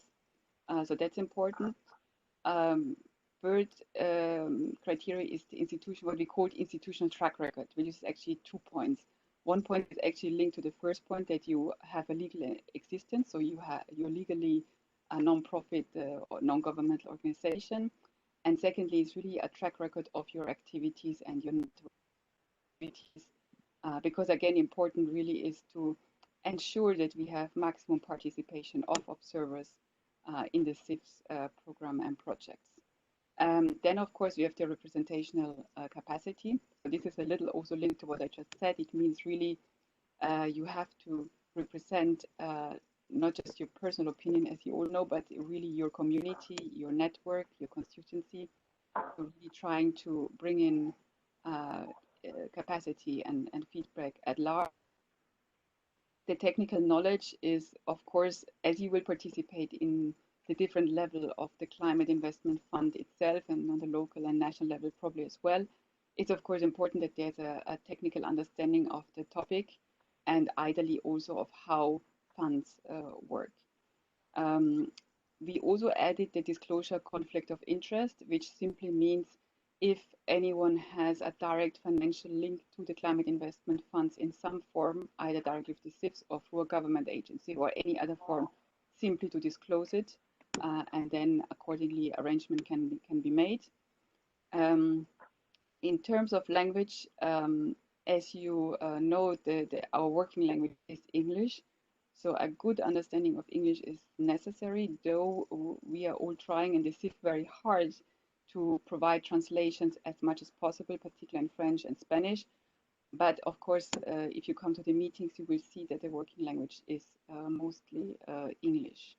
Speaker 6: So that's important. Third criteria is the institution, what we call institutional track record, which is actually 2 points. 1 point is actually linked to the first point, that you have a legal existence, so you're legally a non-profit or non-governmental organization. And secondly, it's really a track record of your activities and your activities, because again, important really is to ensure that we have maximum participation of observers in the CIF's program and projects. Then, of course, we have the representational capacity. So this is a little also linked to what I just said. It means really you have to represent not just your personal opinion, as you all know, but really your community, your network, your constituency. So really trying to bring in capacity and feedback at large. The technical knowledge is, of course, as you will participate in the different level of the climate investment fund itself and on the local and national level probably as well, it's of course important that there's a technical understanding of the topic and ideally also of how funds work. We also added the disclosure conflict of interest, which simply means if anyone has a direct financial link to the climate investment funds in some form, either directly with the CIFs or through a government agency or any other form, simply to disclose it, and then accordingly arrangement can be made. In terms of language, as you know, our working language is English. So a good understanding of English is necessary, though we are all trying in the CIF very hard to provide translations as much as possible, particularly in French and Spanish. But of course, if you come to the meetings, you will see that the working language is mostly English.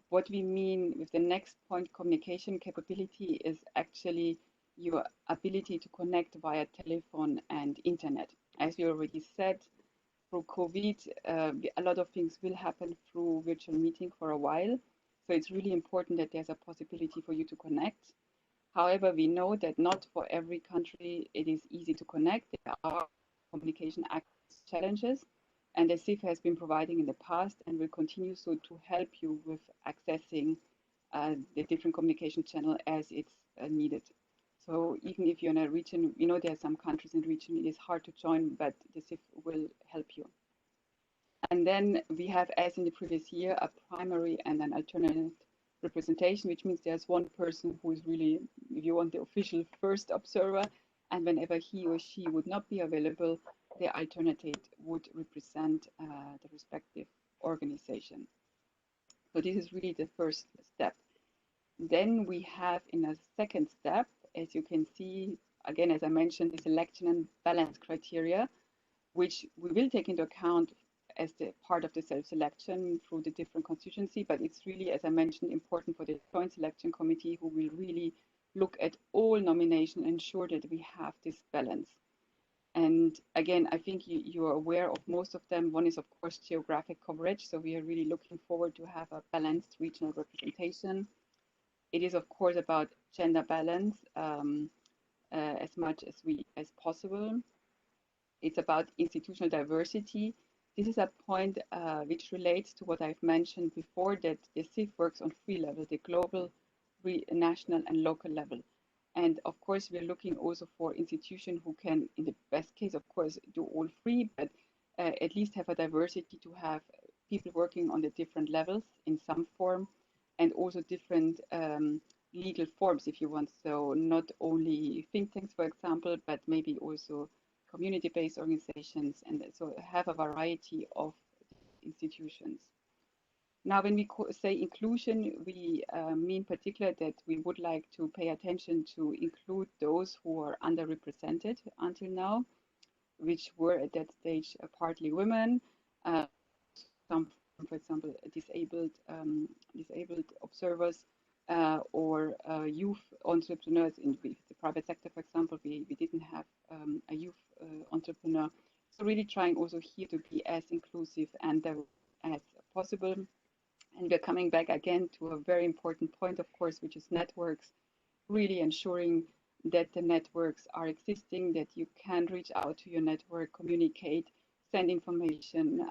Speaker 6: What we mean with the next point, communication capability, is actually your ability to connect via telephone and internet. As we already said, through COVID, a lot of things will happen through virtual meeting for a while. So it's really important that there's a possibility for you to connect. However, we know that not for every country it is easy to connect. There are communication access challenges, and the CIF has been providing in the past and will continue so to help you with accessing the different communication channel as it's needed. So even if you're in a region, you know there are some countries in the region it is hard to join, but the CIF will help you. And then we have, as in the previous year, a primary and an alternate representation, which means there's one person who is really, if you want, the official first observer, and whenever he or she would not be available, the alternate would represent the respective organization. So this is really the first step. Then we have in a second step, as you can see, again, as I mentioned, the selection and balance criteria, which we will take into account as the part of the self-selection through the different constituency, but it's really, as I mentioned, important for the joint selection committee, who will really look at all nominations and ensure that we have this balance. And again, I think you are aware of most of them. One is, of course, geographic coverage. So we are really looking forward to have a balanced regional representation. It is, of course, about gender balance as much as possible. It's about institutional diversity. This is a point which relates to what I've mentioned before, that the CIF works on 3 levels, the global, national, and local level. And of course, we're looking also for institutions who can, in the best case, of course, do all 3, but at least have a diversity to have people working on the different levels in some form, and also different legal forms, if you want. So not only think tanks, for example, but maybe also community-based organizations, and so have a variety of institutions. Now, when we say inclusion, we mean particularly that we would like to pay attention to include those who are underrepresented until now, which were at that stage partly women, some, for example, disabled observers, or youth entrepreneurs in the private sector, for example. We didn't have a youth entrepreneur. So really trying also here to be as inclusive and diverse as possible. And we're coming back again to a very important point, of course, which is networks, really ensuring that the networks are existing, that you can reach out to your network, communicate, send information,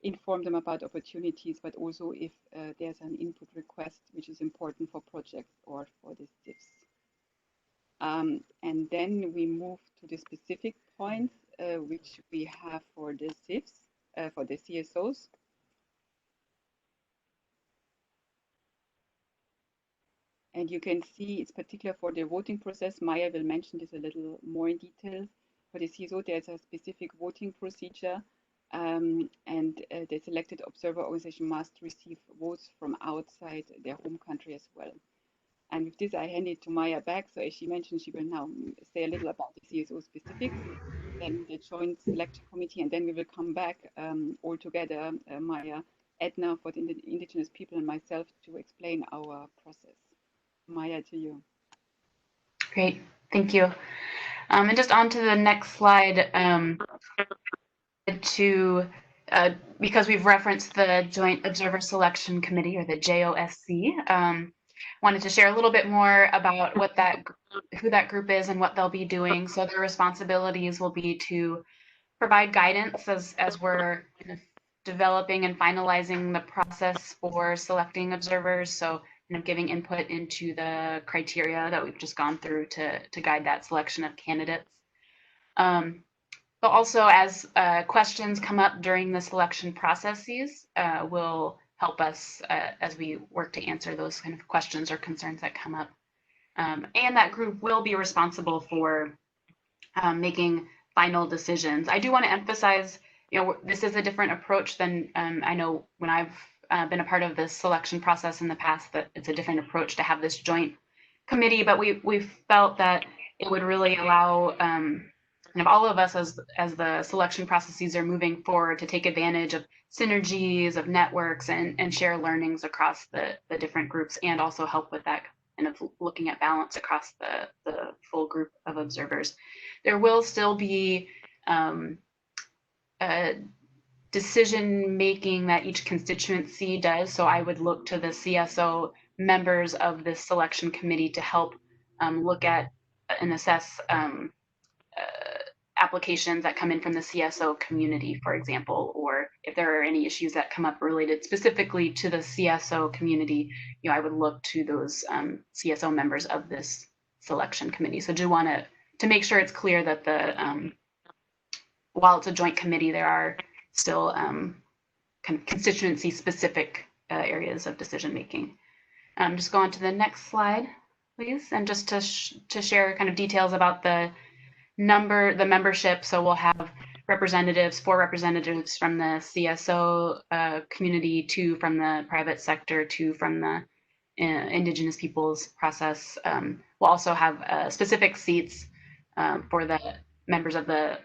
Speaker 6: inform them about opportunities, but also if there's an input request, which is important for projects or for the CIFs. And then we move to the specific points which we have for the CIFs, for the CSOs. And you can see it's particular for the voting process. Maya will mention this a little more in detail. For the CSO, there's a specific voting procedure, and the selected observer organization must receive votes from outside their home country as well. And with this, I hand it to Maya back. So as she mentioned, she will now say a little about the CSO specifics, then the joint selection committee, and then we will come back all together, Maya, Edna for the indigenous people, and myself to explain our process. Maya, to you.
Speaker 5: Great, thank you. And just on to the next slide, because we've referenced the Joint Observer Selection Committee, or the JOSC, wanted to share a little bit more about who that group is and what they'll be doing. So their responsibilities will be to provide guidance as we're kind of developing and finalizing the process for selecting observers. So giving input into the criteria that we've just gone through to guide that selection of candidates. But also as questions come up during the selection processes, will help us as we work to answer those kind of questions or concerns that come up. And that group will be responsible for making final decisions. I do want to emphasize, this is a different approach than I know when I've been a part of this selection process in the past, that it's a different approach to have this joint committee, but we've felt that it would really allow kind of all of us as the selection processes are moving forward to take advantage of synergies, of networks, and share learnings across the different groups, and also help with that kind of looking at balance across the full group of observers. There will still be decision making that each constituency does. So I would look to the CSO members of this selection committee to help look at and assess applications that come in from the CSO community, for example, or if there are any issues that come up related specifically to the CSO community, I would look to those CSO members of this selection committee. So do want to make sure it's clear that while it's a joint committee, there are still kind of constituency specific areas of decision making. Just go on to the next slide, please, and just to share kind of details about the membership. So we'll have representatives, 4 representatives from the CSO community, 2 from the private sector, 2 from the indigenous peoples process. We'll also have specific seats for the members of the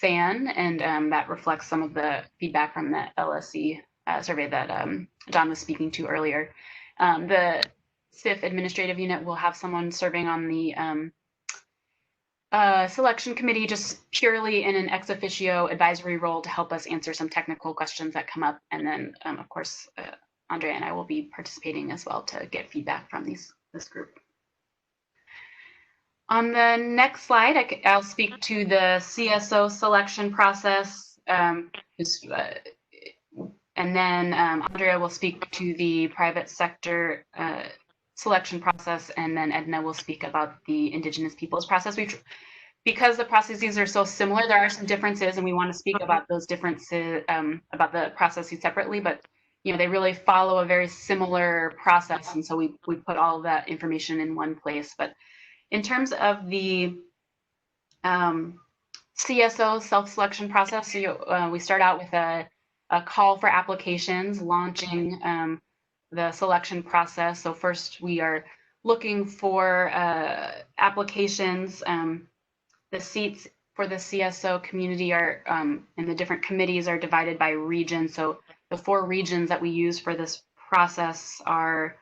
Speaker 5: SAN, and that reflects some of the feedback from the LSC survey that John was speaking to earlier. The CIF administrative unit will have someone serving on the selection committee, just purely in an ex officio advisory role to help us answer some technical questions that come up. And then, of course, Andrea and I will be participating as well to get feedback from this group. On the next slide, I'll speak to the CSO selection process, and then Andrea will speak to the private sector selection process, and then Edna will speak about the indigenous peoples process. Because the processes are so similar, there are some differences, and we want to speak about those differences, about the processes separately, but they really follow a very similar process, and so we put all of that information in one place. But in terms of the CSO self-selection process, we start out with a call for applications, launching the selection process. So first we are looking for applications. The seats for the CSO community are, and the different committees are divided by region. So the 4 regions that we use for this process are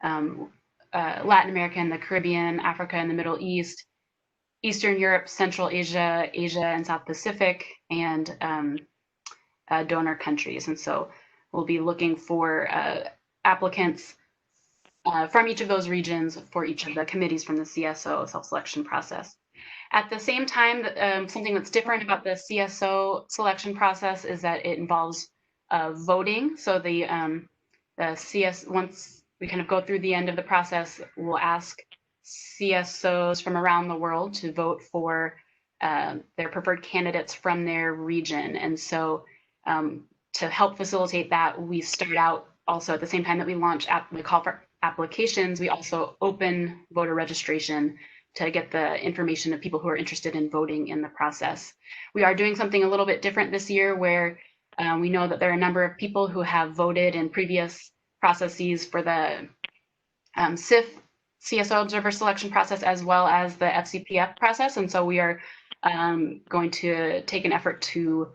Speaker 5: Latin America and the Caribbean, Africa and the Middle East, Eastern Europe, Central Asia, Asia and South Pacific, and donor countries. And so we'll be looking for applicants from each of those regions for each of the committees from the CSO self-selection process. At the same time, something that's different about the CSO selection process is that it involves voting. So the CS, once we kind of go through the end of the process, we'll ask CSOs from around the world to vote for their preferred candidates from their region. And so to help facilitate that, we start out also at the same time that we launch the call for applications, we also open voter registration to get the information of people who are interested in voting in the process. We are doing something a little bit different this year where we know that there are a number of people who have voted in previous processes for the CIF CSO observer selection process as well as the FCPF process. And so we are going to take an effort to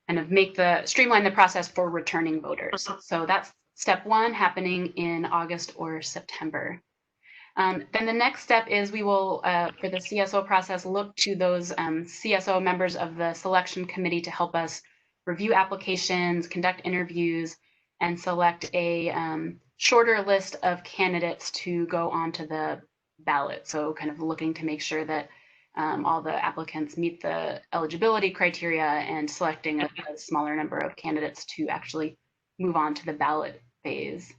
Speaker 5: kind of streamline the process for returning voters. So that's step one, happening in August or September. Then the next step is we will, for the CSO process, look to those CSO members of the selection committee to help us review applications, conduct interviews, and select a shorter list of candidates to go onto the ballot. So kind of looking to make sure that all the applicants meet the eligibility criteria and selecting a smaller number of candidates to actually move on to the ballot phase.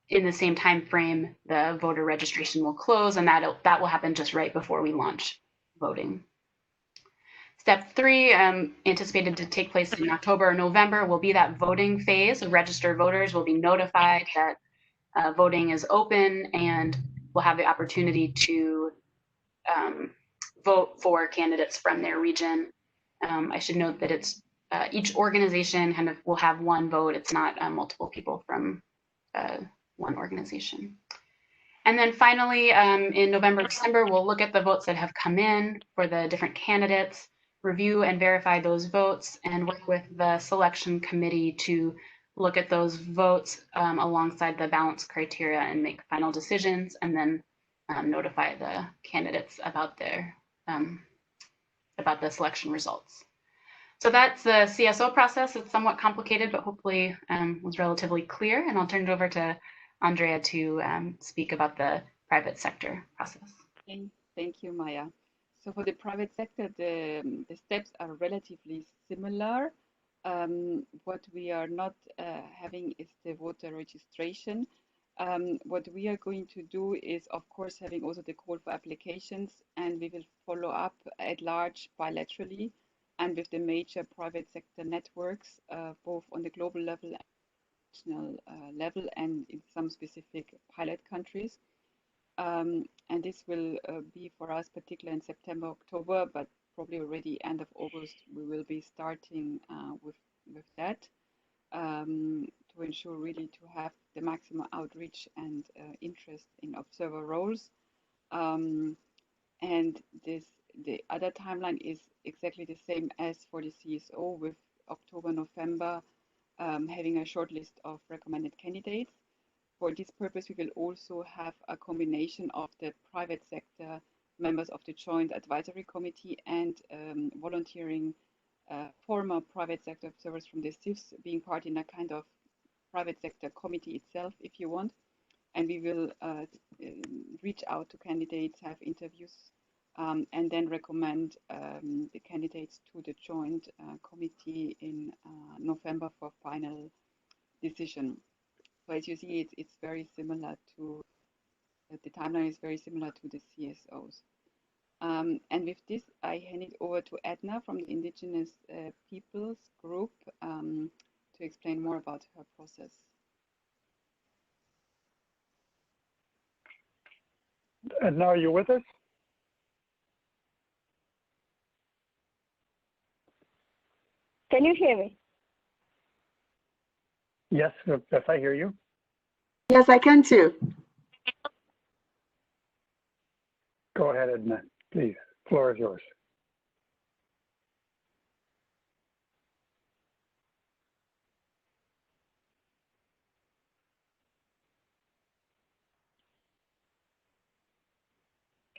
Speaker 5: In the same time frame, the voter registration will close, and that will happen just right before we launch voting. Step 3, anticipated to take place in October or November, will be that voting phase. Registered voters will be notified that voting is open and will have the opportunity to vote for candidates from their region. I should note that it's each organization kind of will have one vote. It's not multiple people from one organization. And then finally, in November, December, we'll look at the votes that have come in for the different candidates, review and verify those votes, and work with the selection committee to look at those votes alongside the balance criteria and make final decisions, and then notify the candidates about the selection results. So that's the CSO process. It's somewhat complicated, but hopefully was relatively clear. And I'll turn it over to Andrea to speak about the private sector process.
Speaker 6: Thank you, Maya. So for the private sector, the steps are relatively similar. What we are not having is the voter registration. What we are going to do is, of course, having also the call for applications, and we will follow up at large bilaterally and with the major private sector networks, both on the global level and national level, and in some specific pilot countries. And this will be for us, particularly in September, October, but probably already end of August, we will be starting with that to ensure really to have the maximum outreach and interest in observer roles. And the other timeline is exactly the same as for the CSO, with October, November, having a short list of recommended candidates. For this purpose, we will also have a combination of the private sector members of the Joint Advisory Committee and volunteering former private sector observers from the CIFs being part in a kind of private sector committee itself, if you want. And we will reach out to candidates, have interviews, and then recommend the candidates to the Joint Committee in November for final decision. So as you see, it's very similar to, the timeline is very similar to the CSOs. And with this, I hand it over to Edna from the Indigenous Peoples Group to explain more about her process.
Speaker 1: Edna, are you with us?
Speaker 7: Can you hear me?
Speaker 1: Yes, yes, I hear you.
Speaker 3: Yes, I can too.
Speaker 1: Go ahead, Edna, please. Floor is yours.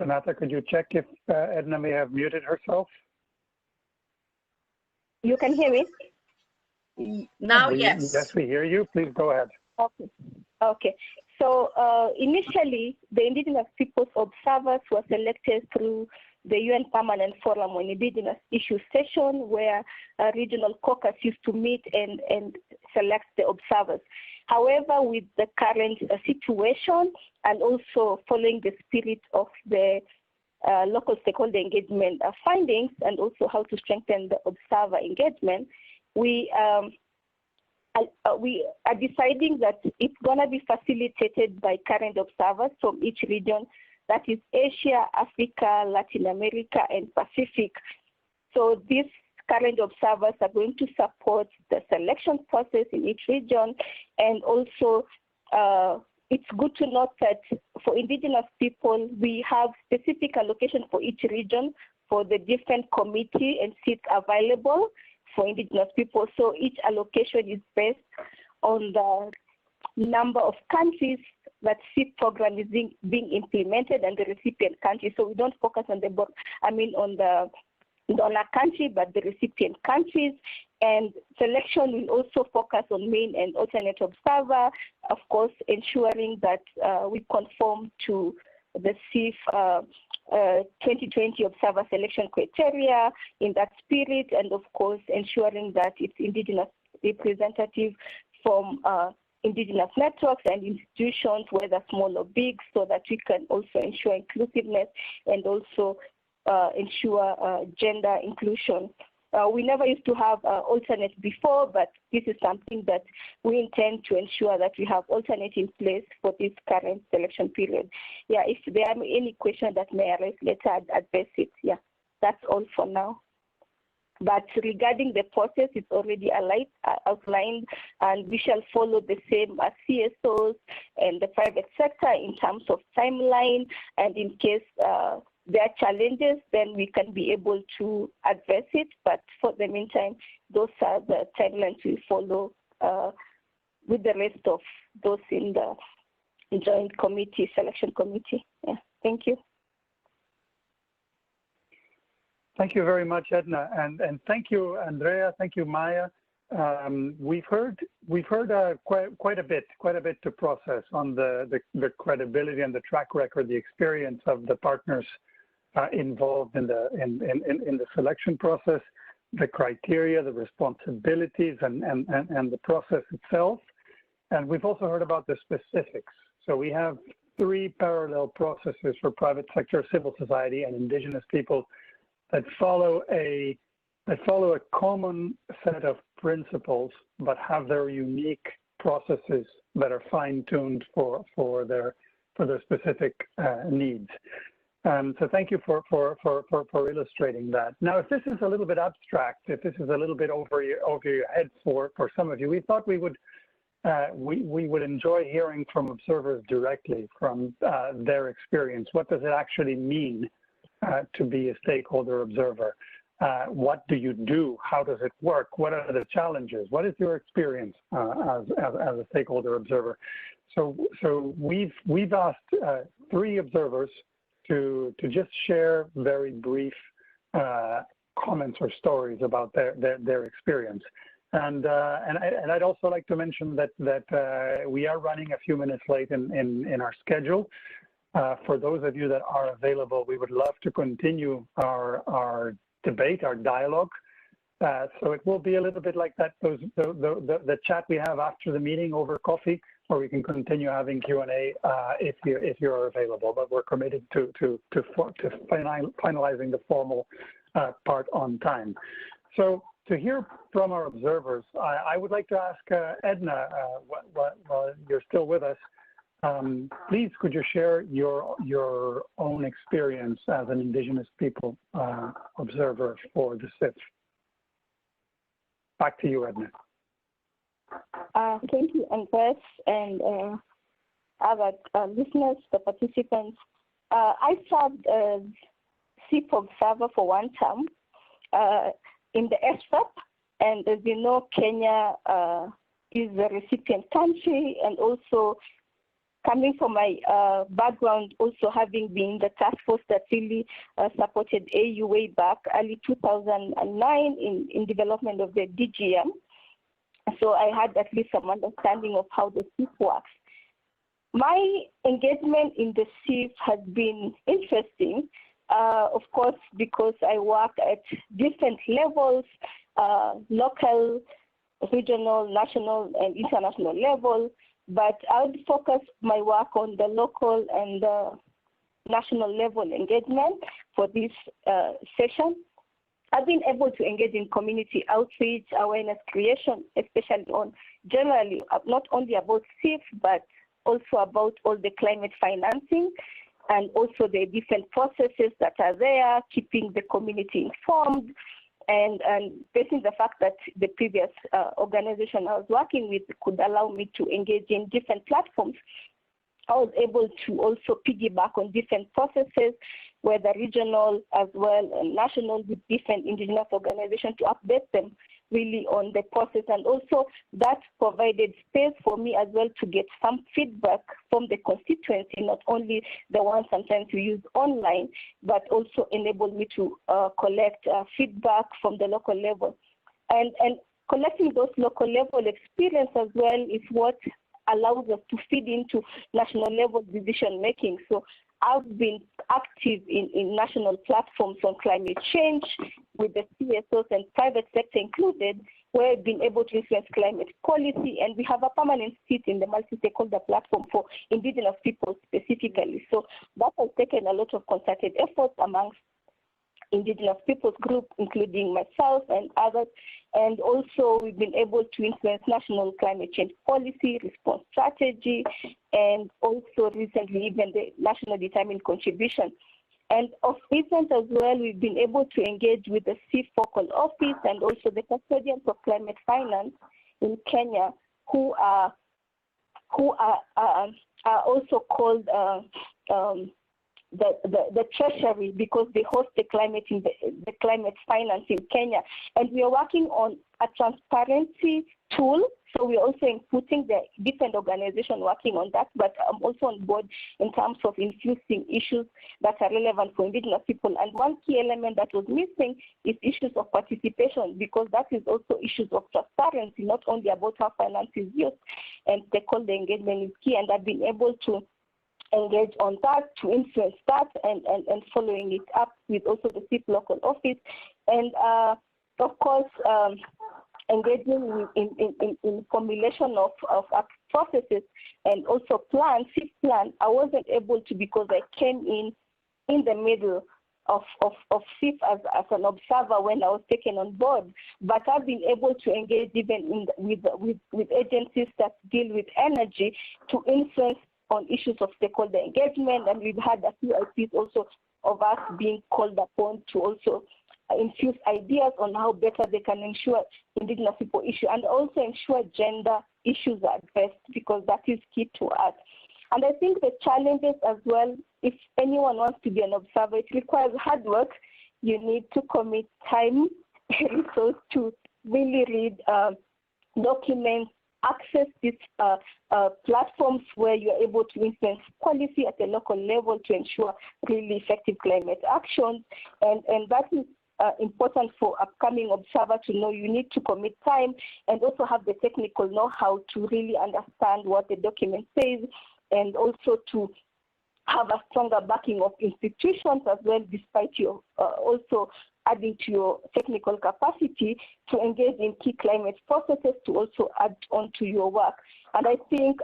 Speaker 1: Renata, could you check if Edna may have muted herself?
Speaker 7: You can hear me?
Speaker 8: Now, yes.
Speaker 1: Yes, we hear you. Please go ahead.
Speaker 7: Okay. Okay. So initially, the Indigenous Peoples Observers were selected through the UN Permanent Forum on Indigenous Issues session, where a regional caucus used to meet and select the observers. However, with the current situation and also following the spirit of the local stakeholder engagement findings and also how to strengthen the observer engagement, we are deciding that it's going to be facilitated by current observers from each region, that is Asia, Africa, Latin America, and Pacific. So these current observers are going to support the selection process in each region. And also, it's good to note that for Indigenous people, we have specific allocation for each region for the different committee and seats available for Indigenous people. So each allocation is based on the number of countries that CIF program is being implemented and the recipient country. So we don't focus on on the donor country, but the recipient countries. And selection will also focus on main and alternate observer, of course, ensuring that we conform to the CIF 2020 observer selection criteria in that spirit, and of course, ensuring that it's Indigenous representative from Indigenous networks and institutions, whether small or big, so that we can also ensure inclusiveness and also ensure gender inclusion. We never used to have alternate before, but this is something that we intend to ensure that we have alternate in place for this current selection period. Yeah, if there are any questions that may arise later, I'd address it. Yeah, that's all for now. But regarding the process, it's already outlined, and we shall follow the same as CSOs and the private sector in terms of timeline, and in case there are challenges, then we can be able to address it. But for the meantime, those are the timelines we follow with the rest of those in the joint committee, selection committee. Yeah, thank you.
Speaker 1: Thank you very much, Edna, and thank you, Andrea. Thank you, Maya. We've heard quite a bit to process on the credibility and the track record, the experience of the partners involved in the selection process, the criteria, the responsibilities, and the process itself. And we've also heard about the specifics. So we have 3 parallel processes for private sector, civil society, and Indigenous people that follow a common set of principles, but have their unique processes that are fine-tuned for their specific needs. So thank you for illustrating that. Now, if this is a little bit abstract, if this is a little bit over your head for some of you, we thought we would enjoy hearing from observers directly from their experience. What does it actually mean to be a stakeholder observer? What do you do? How does it work? What are the challenges? What is your experience as a stakeholder observer? So we've asked 3 observers to just share very brief comments or stories about their experience. And I'd also like to mention that we are running a few minutes late in our schedule. For those of you that are available, we would love to continue our debate, our dialogue. So it will be a little bit like that, the chat we have after the meeting over coffee, or we can continue having Q&A if you're available. But we're committed to finalizing the formal part on time. So to hear from our observers, I would like to ask Edna, while you're still with us, please, could you share your own experience as an Indigenous people observer for the CIF? Back to you, Edna.
Speaker 7: Thank you, Andres, and other listeners, the participants. I served as CIF observer for 1 term in the SFAP, and as you know, Kenya is the recipient country, and also coming from my background, also having been the task force that really supported AU way back early 2009 in development of the DGM. So I had at least some understanding of how the CIF works. My engagement in the CIF has been interesting, of course, because I work at different levels, local, regional, national, and international level, but I would focus my work on the local and national level engagement for this session. I've been able to engage in community outreach, awareness creation, especially on generally, not only about CIF, but also about all the climate financing and also the different processes that are there, keeping the community informed, and facing the fact that the previous organization I was working with could allow me to engage in different platforms. I was able to also piggyback on different processes, whether regional as well and national, with different indigenous organizations to update them really on the process. And also that provided space for me as well to get some feedback from the constituency, not only the ones sometimes we use online, but also enabled me to collect feedback from the local level. And collecting those local level experience as well is what allows us to feed into national level decision making. So I've been active in national platforms on climate change with the CSOs and private sector included, where I've been able to influence climate policy, and we have a permanent seat in the multi-stakeholder platform for indigenous people specifically. So that has taken a lot of concerted efforts amongst indigenous peoples group, including myself and others. And also we've been able to influence national climate change policy, response strategy, and also recently even the national determined contribution. And of recent as well, we've been able to engage with the CIF focal office and also the custodians of climate finance in Kenya, who are also called the treasury, because they host the climate finance in Kenya. And we are working on a transparency tool. So we're also inputting the different organizations working on that, but I'm also on board in terms of infusing issues that are relevant for indigenous people. And one key element that was missing is issues of participation, because that is also issues of transparency, not only about how finance is used, and stakeholder engagement is key. And I've been able to engage on that, to influence that, and following it up with also the CIF local office. And of course, engaging in formulation of processes and also plans, CIF plan. I wasn't able to, because I came in the middle of CIF as an observer when I was taken on board, but I've been able to engage even with agencies that deal with energy to influence on issues of stakeholder engagement. And we've had a few IPs also of us being called upon to also infuse ideas on how better they can ensure indigenous people issue and also ensure gender issues are addressed, because that is key to us. And I think the challenges as well, if anyone wants to be an observer, it requires hard work. You need to commit time, resource to really read documents, access these platforms where you're able to influence policy at the local level to ensure really effective climate actions. And that is important for upcoming observers to know. You need to commit time and also have the technical know-how to really understand what the document says, and also to have a stronger backing of institutions as well, despite your also adding to your technical capacity to engage in key climate processes to also add on to your work. And I think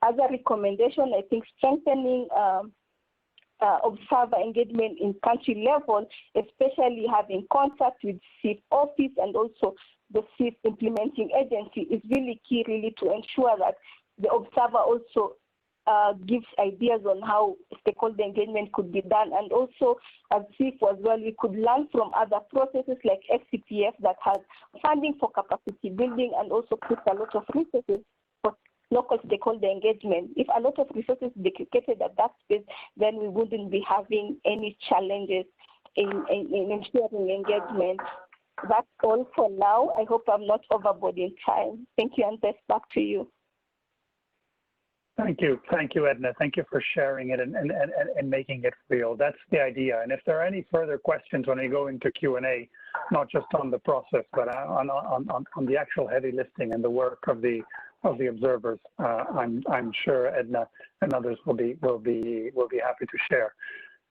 Speaker 7: as a recommendation, I think strengthening observer engagement in country level, especially having contact with CIF office and also the CIF implementing agency, is really key, really, to ensure that the observer also gives ideas on how stakeholder engagement could be done. And also as CIF as well, we could learn from other processes like FCPF that has funding for capacity building and also puts a lot of resources for local stakeholder engagement. If a lot of resources dedicated at that space, then we wouldn't be having any challenges in ensuring engagement. That's all for now. I hope I'm not overboard in time. Thank you, and back to you.
Speaker 1: Thank you, Edna. Thank you for sharing it and making it real. That's the idea. And if there are any further questions when we go into Q&A, not just on the process, but on the actual heavy lifting and the work of the observers, I'm sure Edna and others will be happy to share.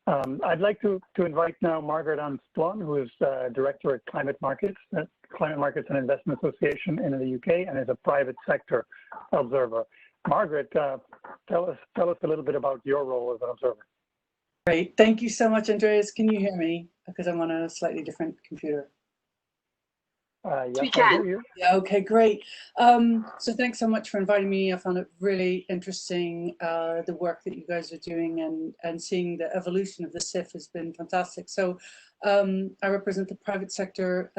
Speaker 1: I'd like to invite now Margaret Antoine, who is Director at Climate Markets and Investment Association in the UK, and is a private sector observer. Margaret, tell us a little bit about your role as an observer.
Speaker 9: Great. Thank you so much, Andreas. Can you hear me? Because I'm on a slightly different computer.
Speaker 1: Yes,
Speaker 3: we can.
Speaker 1: I hear you.
Speaker 9: Yeah, okay, great. So thanks so much for inviting me. I found it really interesting, the work that you guys are doing, and seeing the evolution of the CIF has been fantastic. So I represent the private sector,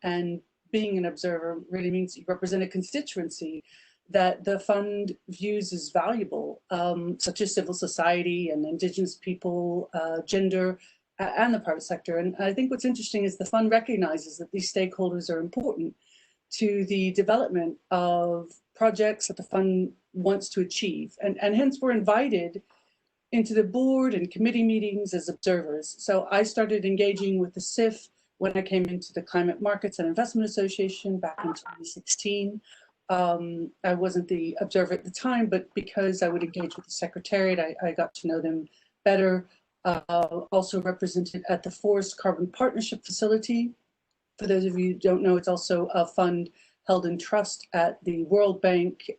Speaker 9: and being an observer really means you represent a constituency that the fund views as valuable, such as civil society and indigenous people, gender, and the private sector. And I think what's interesting is the fund recognizes that these stakeholders are important to the development of projects that the fund wants to achieve. And hence we're invited into the board and committee meetings as observers. So I started engaging with the CIF when I came into the Climate Markets and Investment Association back in 2016. I wasn't the observer at the time, but because I would engage with the Secretariat, I got to know them better. Also represented at the Forest Carbon Partnership Facility. For those of you who don't know, it's also a fund held in trust at the World Bank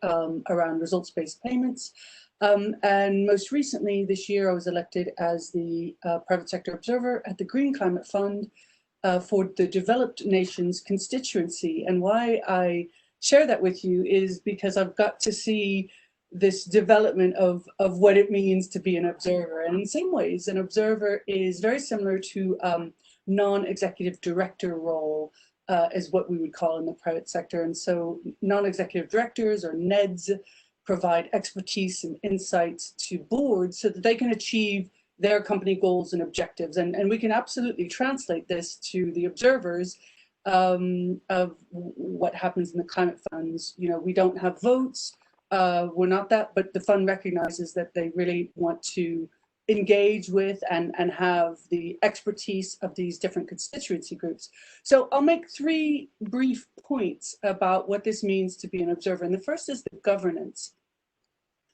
Speaker 9: around results-based payments. And most recently this year, I was elected as the private sector observer at the Green Climate Fund for the Developed Nations constituency. And why I share that with you is because I've got to see this development of what it means to be an observer. And in some ways, an observer is very similar to non-executive director role, is what we would call in the private sector. And so non-executive directors, or NEDs, provide expertise and insights to boards so that they can achieve their company goals and objectives. And we can absolutely translate this to the observers of what happens in the climate funds. You know, we don't have votes, we're not that, but the fund recognizes that they really want to engage with and have the expertise of these different constituency groups. So I'll make 3 brief points about what this means to be an observer. And the first is the governance.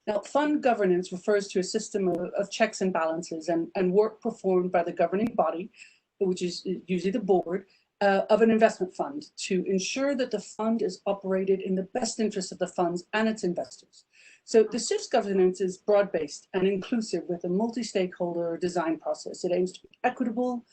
Speaker 9: Now, fund governance refers to a system of checks and balances and work performed by the governing body, which is usually the board, of an investment fund to ensure that the fund is operated in the best interest of the funds and its investors. So the CIF's governance is broad-based and inclusive with a multi-stakeholder design process. It aims to be equitable,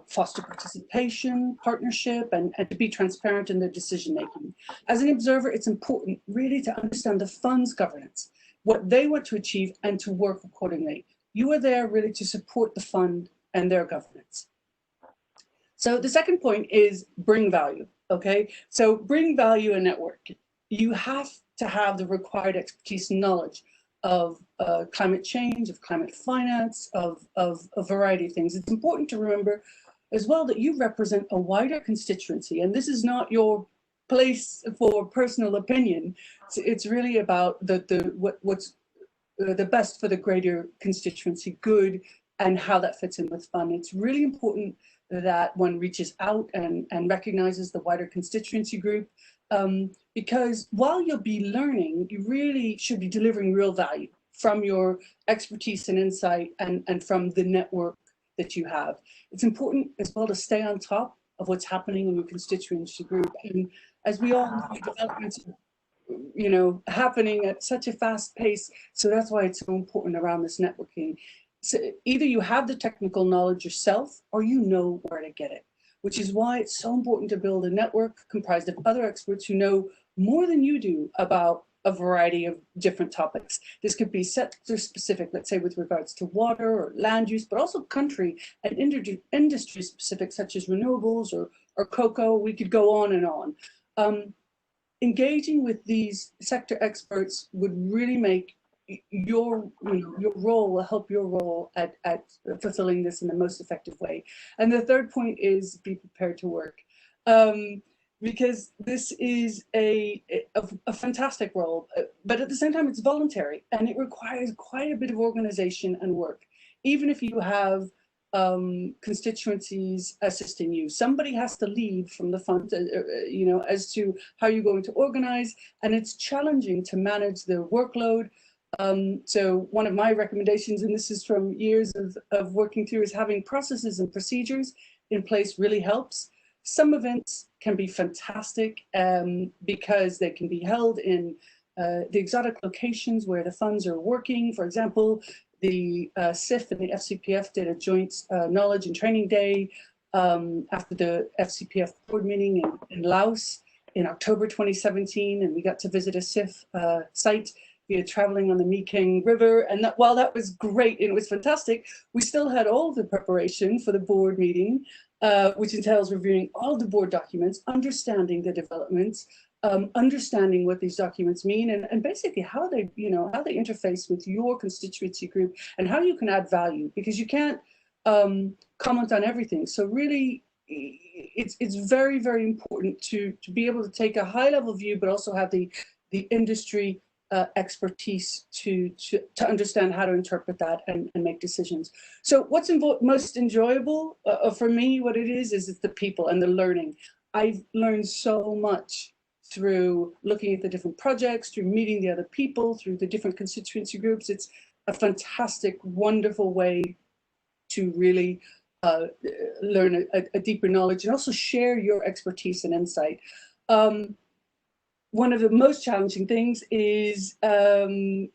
Speaker 9: foster participation, partnership, and to be transparent in their decision-making. As an observer, it's important really to understand the fund's governance, what they want to achieve, and to work accordingly. You are there really to support the fund and their governance. So the second point is bring value, okay? So bring value and network. You have to have the required expertise and knowledge of climate change, of climate finance, of a variety of things. It's important to remember as well that you represent a wider constituency, and this is not your place for personal opinion. It's really about what's the best for the greater constituency good and how that fits in with fund. It's really important that one reaches out and recognizes the wider constituency group, because while you'll be learning, you really should be delivering real value from your expertise and insight and from the network that you have. It's important as well to stay on top of what's happening in your constituency group. And as we all know, developments, you know, happening at such a fast pace. So that's why it's so important around this networking. So either you have the technical knowledge yourself or you know where to get it, which is why it's so important to build a network comprised of other experts who know more than you do about a variety of different topics. This could be sector specific, let's say with regards to water or land use, but also country and industry specific, such as renewables or cocoa. We could go on and on. Engaging with these sector experts would really make your role, will help your role at fulfilling this in the most effective way. And the third point is be prepared to work. because this is a fantastic role, but at the same time, it's voluntary and it requires quite a bit of organization and work. Even if you have constituencies assisting you, somebody has to lead from the front, you know, as to how you're going to organize, and it's challenging to manage the workload. So one of my recommendations, and this is from years of working through, is having processes and procedures in place really helps. Some events can be fantastic because they can be held in the exotic locations where the funds are working. For example, the CIF and the FCPF did a joint knowledge and training day after the FCPF board meeting in Laos in October 2017, and we got to visit a CIF site via traveling on the Mekong River. And that, while that was great and it was fantastic, we still had all the preparation for the board meeting, which entails reviewing all the board documents, understanding the developments, understanding what these documents mean, and basically how they, you know, how they interface with your constituency group and how you can add value, because you can't comment on everything. So really, it's very, very important to be able to take a high level view, but also have the industry expertise to understand how to interpret that and make decisions. So what's most enjoyable for me, what it is it's the people and the learning. I've learned so much through looking at the different projects, through meeting the other people, through the different constituency groups. It's a fantastic, wonderful way to really learn a deeper knowledge and also share your expertise and insight. One of the most challenging things is managing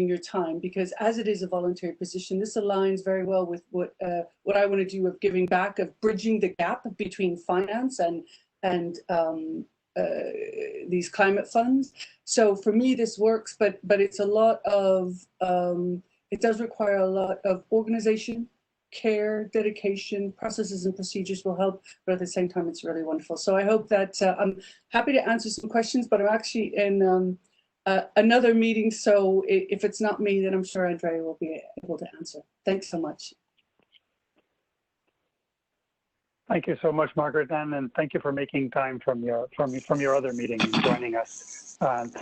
Speaker 9: your time, because as it is a voluntary position, this aligns very well with what I want to do of giving back, of bridging the gap between finance and these climate funds. So for me, this works, but it's a lot of, it does require a lot of organization, care, dedication, processes and procedures will help, but at the same time, it's really wonderful. So I hope that I'm happy to answer some questions, but I'm actually in another meeting. So if it's not me, then I'm sure Andrea will be able to answer. Thanks so much.
Speaker 1: Thank you so much, Margaret, and thank you for making time from your other meeting and joining us. And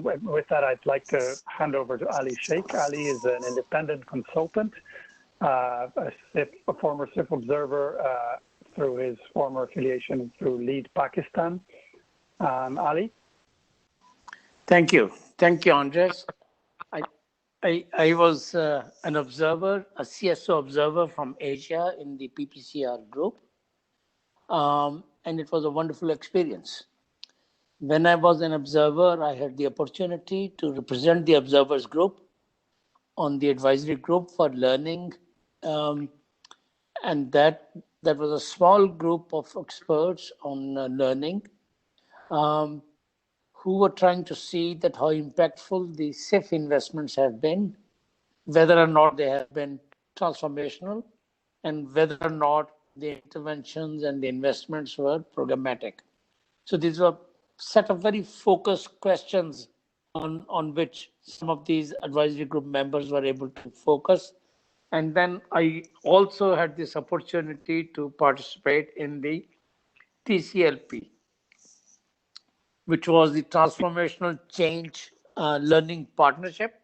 Speaker 1: with that, I'd like to hand over to Ali Sheikh. Ali is an independent consultant, a former CIF observer through his former affiliation through Lead Pakistan. Ali?
Speaker 10: Thank you, Andres. I was an observer, a CSO observer from Asia in the PPCR group. And it was a wonderful experience. When I was an observer, I had the opportunity to represent the observers group on the advisory group for learning. And that was a small group of experts on learning who were trying to see that how impactful the CIF investments have been, whether or not they have been transformational, and whether or not the interventions and the investments were programmatic. So these were a set of very focused questions on which some of these advisory group members were able to focus. And then I also had this opportunity to participate in the TCLP, which was the Transformational Change Learning Partnership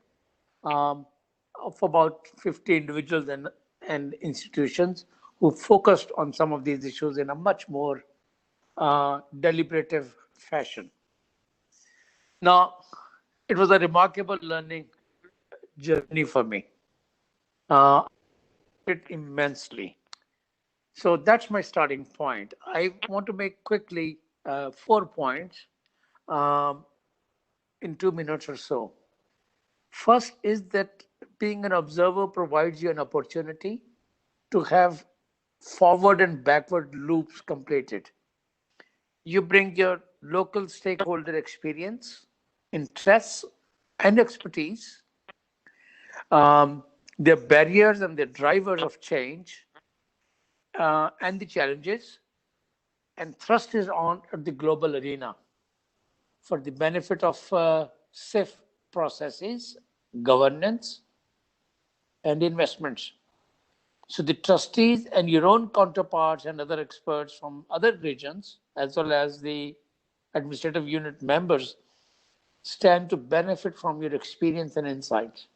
Speaker 10: of about 50 individuals and institutions who focused on some of these issues in a much more deliberative fashion. Now, it was a remarkable learning journey for me. It immensely. So that's my starting point. I want to make quickly 4 points in 2 minutes or so. First is that being an observer provides you an opportunity to have forward and backward loops completed. You bring your local stakeholder experience, interests, and expertise, their barriers and the drivers of change, and the challenges, and thrust is on at the global arena for the benefit of CIF processes, governance, and investments. So the trustees and your own counterparts and other experts from other regions, as well as the administrative unit members, stand to benefit from your experience and insights.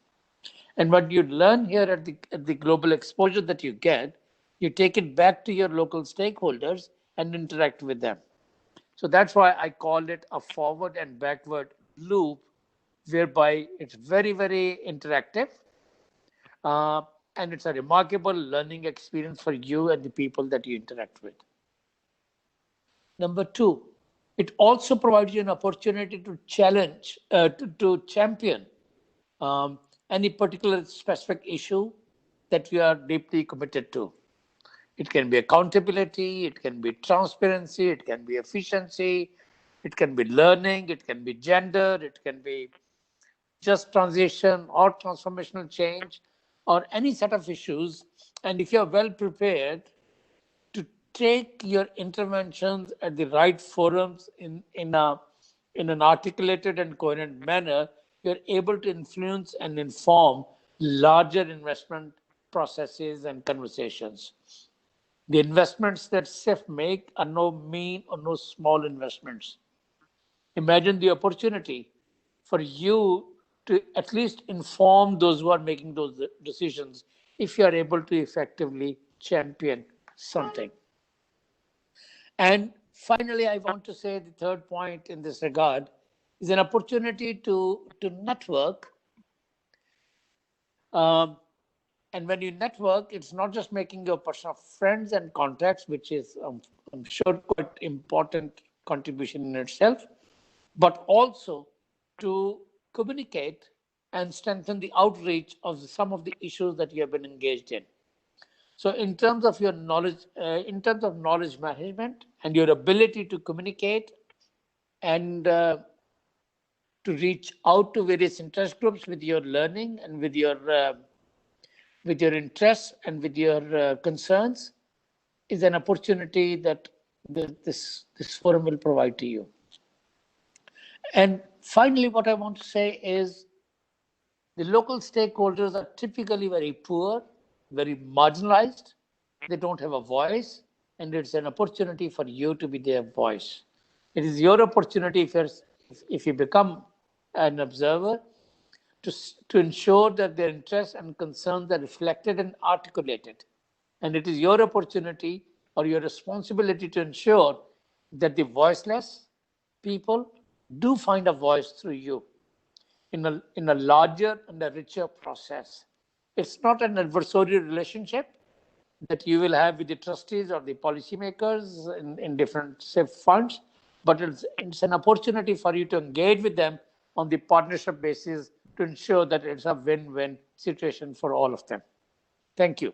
Speaker 10: And what you learn here at the global exposure that you get, you take it back to your local stakeholders and interact with them. So that's why I called it a forward and backward loop, whereby it's very, very interactive. And it's a remarkable learning experience for you and the people that you interact with. Number two, it also provides you an opportunity to challenge, to champion any particular specific issue that we are deeply committed to. It can be accountability, it can be transparency, it can be efficiency, it can be learning, it can be gender, it can be just transition or transformational change, or any set of issues. And if you're well prepared to take your interventions at the right forums in an articulated and coherent manner, you're able to influence and inform larger investment processes and conversations. The investments that CIF make are no mean or no small investments. Imagine the opportunity for you to at least inform those who are making those decisions if you are able to effectively champion something. And finally, I want to say the third point in this regard is an opportunity to network. And when you network, it's not just making your personal friends and contacts, which is, I'm sure, quite important contribution in itself, but also to communicate and strengthen the outreach of some of the issues that you have been engaged in. So in terms of your knowledge, in terms of knowledge management and your ability to communicate and to reach out to various interest groups with your learning and with your interests and with your concerns, is an opportunity that this forum will provide to you. And finally, what I want to say is the local stakeholders are typically very poor, very marginalized. They don't have a voice, and it's an opportunity for you to be their voice. It is your opportunity if you become an observer to ensure that their interests and concerns are reflected and articulated. And it is your opportunity or your responsibility to ensure that the voiceless people do find a voice through you in a larger and a richer process. It's not an adversarial relationship that you will have with the trustees or the policymakers in different CIF funds, but it's an opportunity for you to engage with them on the partnership basis to ensure that it's a win-win situation for all of them. Thank you.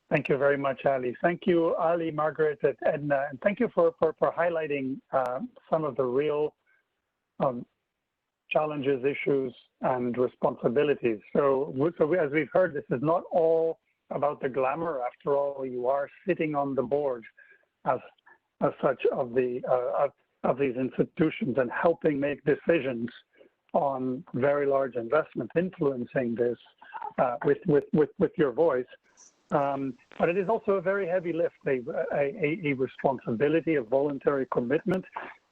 Speaker 1: Thank you very much, Ali. Thank you, Ali, Margaret, and Edna, and thank you for highlighting some of the real challenges, issues, and responsibilities. So as we've heard, this is not all about the glamour. After all, you are sitting on the board as such of these institutions and helping make decisions on very large investments, influencing this with your voice. But it is also a very heavy lift, a responsibility, a voluntary commitment,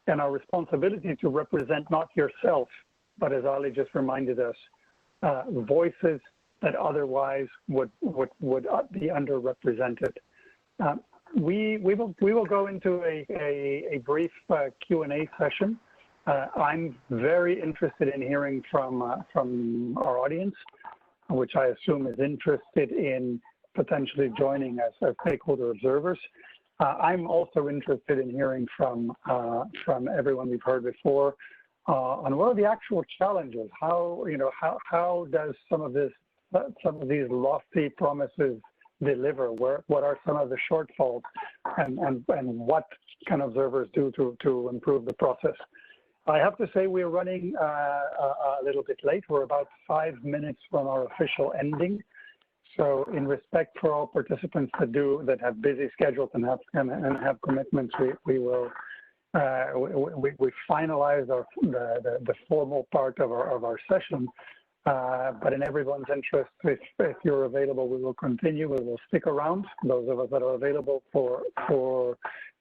Speaker 1: and a responsibility to represent not yourself, but as Ali just reminded us, voices that otherwise would be underrepresented. We will go into a brief Q&A session. I'm very interested in hearing from our audience, which I assume is interested in potentially joining as stakeholder observers. I'm also interested in hearing from everyone we've heard before on what are the actual challenges. How does some of these lofty promises deliver? What are some of the shortfalls, and what can observers do to improve the process? I have to say we're running a little bit late. We're about 5 minutes from our official ending. So in respect for all participants that have busy schedules and have commitments, we finalize the formal part of our session. But in everyone's interest, if you're available, we will continue. We will stick around, those of us that are available for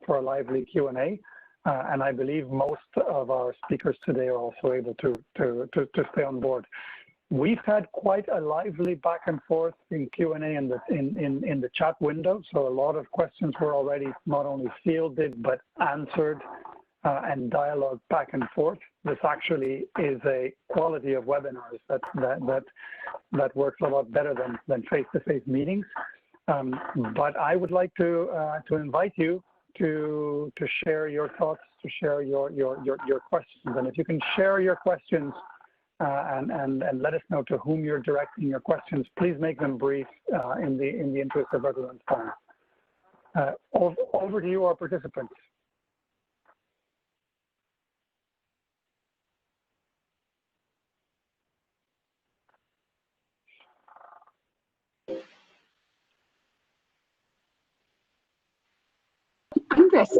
Speaker 1: a lively Q&A. And I believe most of our speakers today are also able to stay on board. We've had quite a lively back and forth in Q&A in the chat window. So a lot of questions were already not only fielded, but answered and dialogue back and forth. This actually is a quality of webinars that works a lot better than face-to-face meetings. But I would like to invite you to share your thoughts, to share your questions. And if you can share your questions and let us know to whom you're directing your questions, please make them brief in the interest of everyone's time. Over to you, our participants.
Speaker 3: Andres.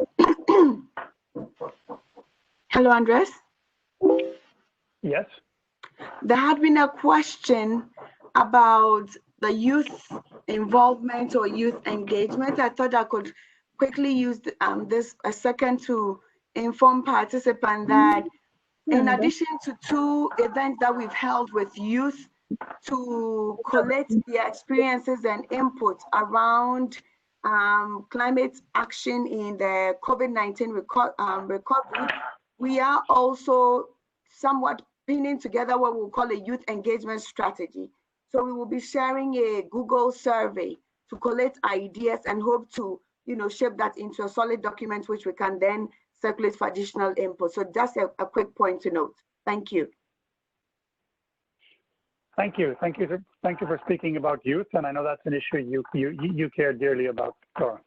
Speaker 3: Hello, Andres.
Speaker 1: Yes.
Speaker 3: There had been a question about the youth involvement or youth engagement. I thought I could quickly use this a second to inform participants that in addition to 2 events that we've held with youth to collect their experiences and input around climate action in the COVID-19 recovery, we are also somewhat pinning together what we'll call a youth engagement strategy. So we will be sharing a Google survey to collect ideas and hope to, shape that into a solid document, which we can then circulate for additional input. So just a quick point to note. Thank you.
Speaker 1: Thank you for speaking about youth, and I know that's an issue you care dearly about, Dora.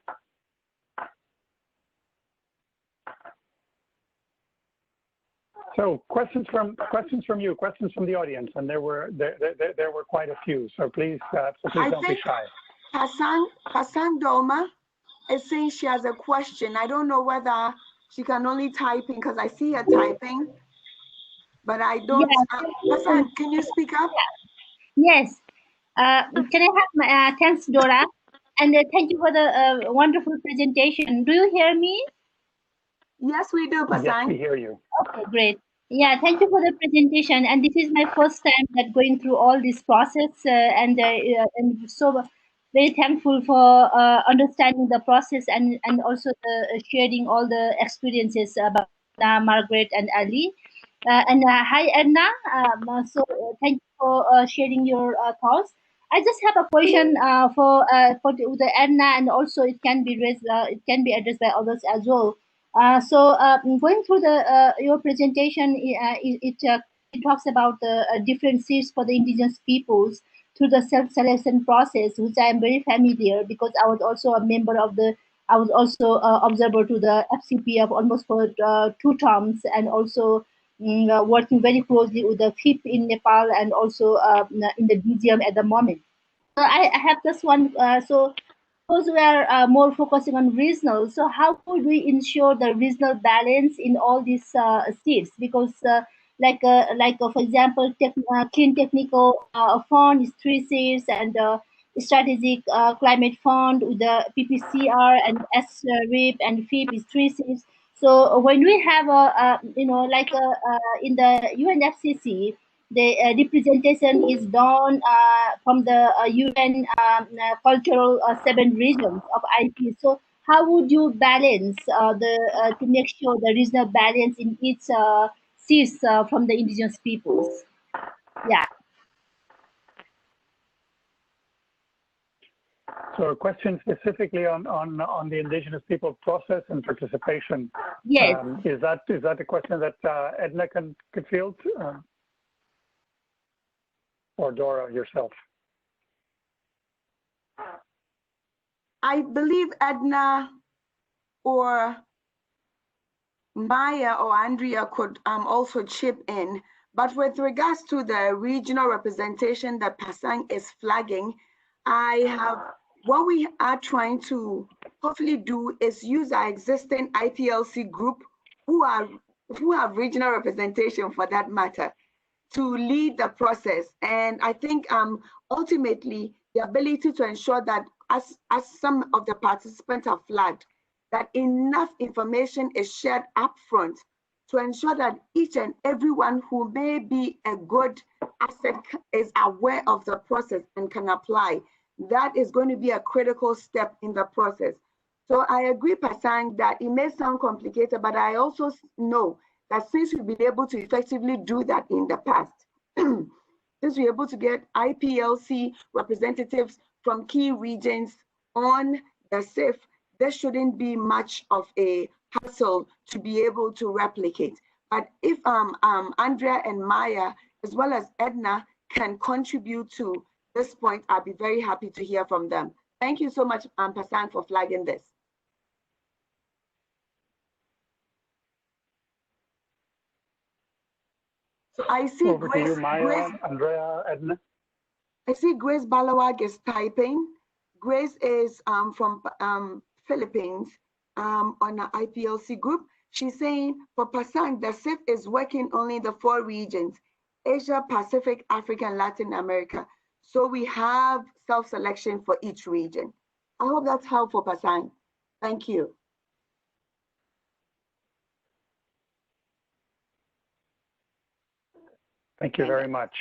Speaker 1: So questions from you, questions from the audience, and there were quite a few. So please don't be shy.
Speaker 3: Hassan Doma is saying she has a question. I don't know whether she can only type in because I see her typing, but I don't. Yeah. Hassan, can you speak up?
Speaker 8: Yes. Can I have my thanks, Dora, and thank you for the wonderful presentation. Do you hear me?
Speaker 3: Yes, we do, Hassan.
Speaker 1: Yes, we hear you.
Speaker 8: Okay, great. Yeah, thank you for the presentation. And this is my first time that going through all this process, and so very thankful for understanding the process and also sharing all the experiences about Margaret and Ali. Hi, Edna. So thank you for sharing your thoughts. I just have a question for the Edna, and also it can be raised, it can be addressed by others as well. So going through your presentation, it talks about the different seats for the indigenous peoples through the self-selection process, which I am very familiar because I was also a member of I was also observer to the FCPF almost for 2 terms, and also working very closely with the FIP in Nepal and also in the DGM at the moment. So I have this one. So suppose we are more focusing on regional. So how could we ensure the regional balance in all these seats? Because for example, Clean Technical Fund is 3 seats, and Strategic Climate Fund with the PPCR and SRIP and FIP is 3 seats. So when we have in the UNFCCC, the representation is done from the UN cultural 7 regions of IP. So how would you balance to make sure the regional balance in each seats from the indigenous peoples? Yeah.
Speaker 1: So a question specifically on the indigenous people process and participation.
Speaker 8: Yes.
Speaker 1: Is that a question that Edna could field? Or Dora yourself?
Speaker 3: I believe Edna or Maya or Andrea could also chip in. But with regards to the regional representation that Pasang is flagging, what we are trying to hopefully do is use our existing IPLC group who have regional representation for that matter. to lead the process. And I think ultimately the ability to ensure that, as some of the participants have flagged, that enough information is shared upfront to ensure that each and everyone who may be a good asset is aware of the process and can apply. That is going to be a critical step in the process. So I agree, Pasang, that it may sound complicated, but I also know that since we've been able to effectively do that in the past, since we're able to get IPLC representatives from key regions on the CIF, there shouldn't be much of a hassle to be able to replicate. But if Andrea and Maya, as well as Edna, can contribute to this point, I'll be very happy to hear from them. Thank you so much, Pasang, for flagging this. So I see
Speaker 1: Over
Speaker 3: Grace,
Speaker 1: to you, Maya, Andrea, Edna.
Speaker 3: I see Grace Balawag is typing. Grace is from Philippines on the IPLC group. She's saying for Pasang, the CIF is working only in the 4 regions, Asia, Pacific, Africa, and Latin America. So we have self-selection for each region. I hope that's helpful, Pasang. Thank you.
Speaker 1: Thank you very much.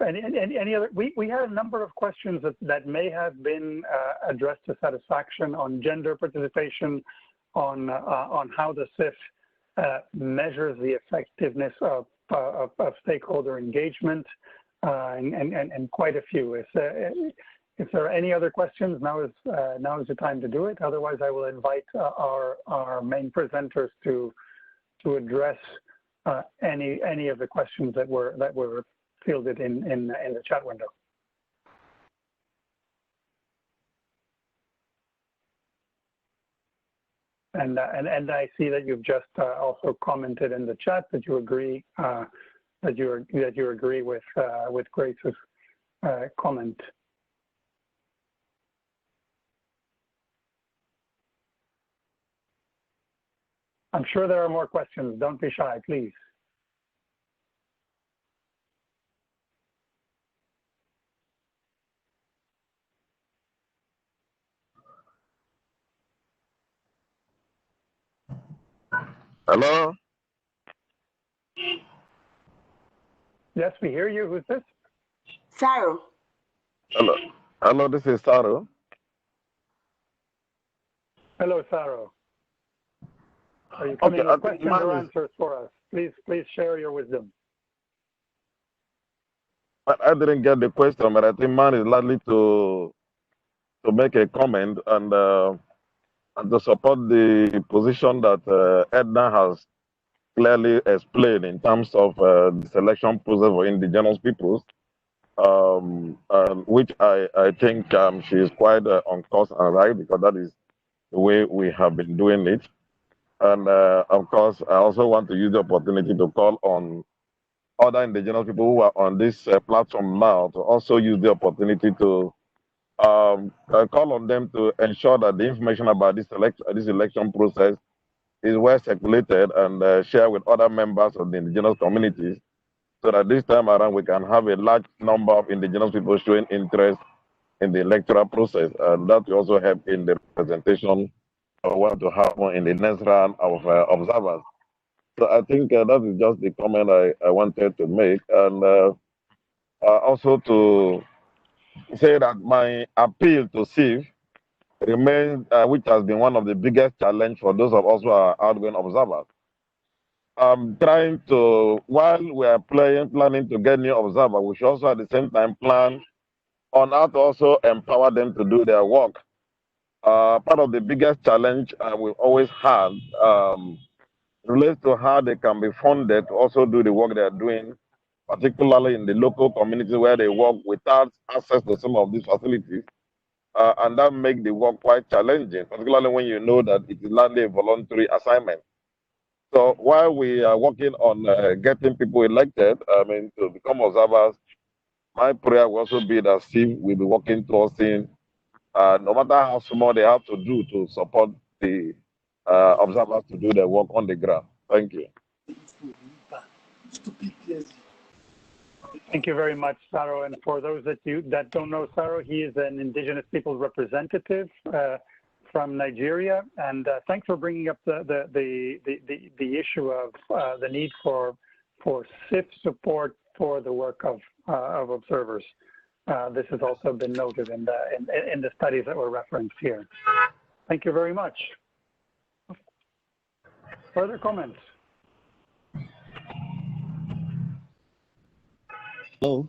Speaker 1: Any other? We had a number of questions that may have been addressed to satisfaction on gender participation, on how the CIF measures the effectiveness of stakeholder engagement, and quite a few. If there are any other questions, now is the time to do it. Otherwise, I will invite our main presenters to address any of the questions that were fielded in the chat window. And I see that you've just also commented in the chat that you agree that you agree with Grace's comment. I'm sure there are more questions. Don't be shy, please.
Speaker 11: Hello?
Speaker 1: Yes, we hear you. Who's this?
Speaker 3: Saru.
Speaker 11: Hello. Hello, this is Saru.
Speaker 1: Hello, Saru. Are you coming with questions or answers for us? Please share your wisdom.
Speaker 11: I didn't get the question, but I think man is likely to make a comment and to support the position that Edna has clearly explained in terms of the selection process for indigenous peoples, which I think she is quite on course and right, because that is the way we have been doing it. And of course, I also want to use the opportunity to call on other indigenous people who are on this platform now to also use the opportunity to call on them to ensure that the information about this election process is well circulated and shared with other members of the indigenous communities, so that this time around we can have a large number of indigenous people showing interest in the electoral process, and that will also help in the presentation of what to happen in the next round of observers. So I think that is just the comment I wanted to make, and also to say that my appeal to CIF remains, which has been one of the biggest challenge for those of us who are outgoing observers. Trying to, while we are planning to get new observers, we should also at the same time plan on how to also empower them to do their work. Part of the biggest challenge we've always had relates to how they can be funded to also do the work they are doing, particularly in the local communities where they work without access to some of these facilities. And that makes the work quite challenging, particularly when you know that it is largely a voluntary assignment. So while we are working on getting people elected, to become observers, my prayer will also be that CIF will be working towards seeing, no matter how small they have to do to support the observers to do their work on the ground. Thank you.
Speaker 1: Thank you very much, Saro. And for those that don't know Saro, he is an Indigenous Peoples representative from Nigeria. And thanks for bringing up the issue of the need for CIF support for the work of observers. This has also been noted in the studies that were referenced here. Thank you very much. Further comments?
Speaker 12: Hello.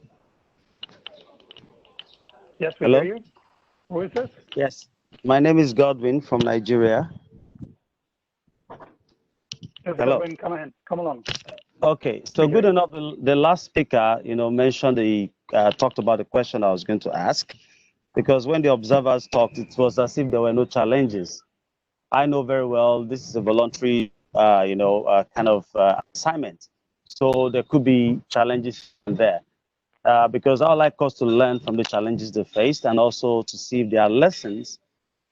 Speaker 1: Yes, we
Speaker 12: Hello?
Speaker 1: hear you. Who is this?
Speaker 12: Yes, my name is Godwin from Nigeria.
Speaker 1: Yes,
Speaker 12: Hello.
Speaker 1: Godwin, come along.
Speaker 12: Okay, so good enough. The last speaker, mentioned talked about the question I was going to ask, because when the observers talked, it was as if there were no challenges. I know very well this is a voluntary, kind of assignment, so there could be challenges there. Because I would like us to learn from the challenges they faced and also to see if there are lessons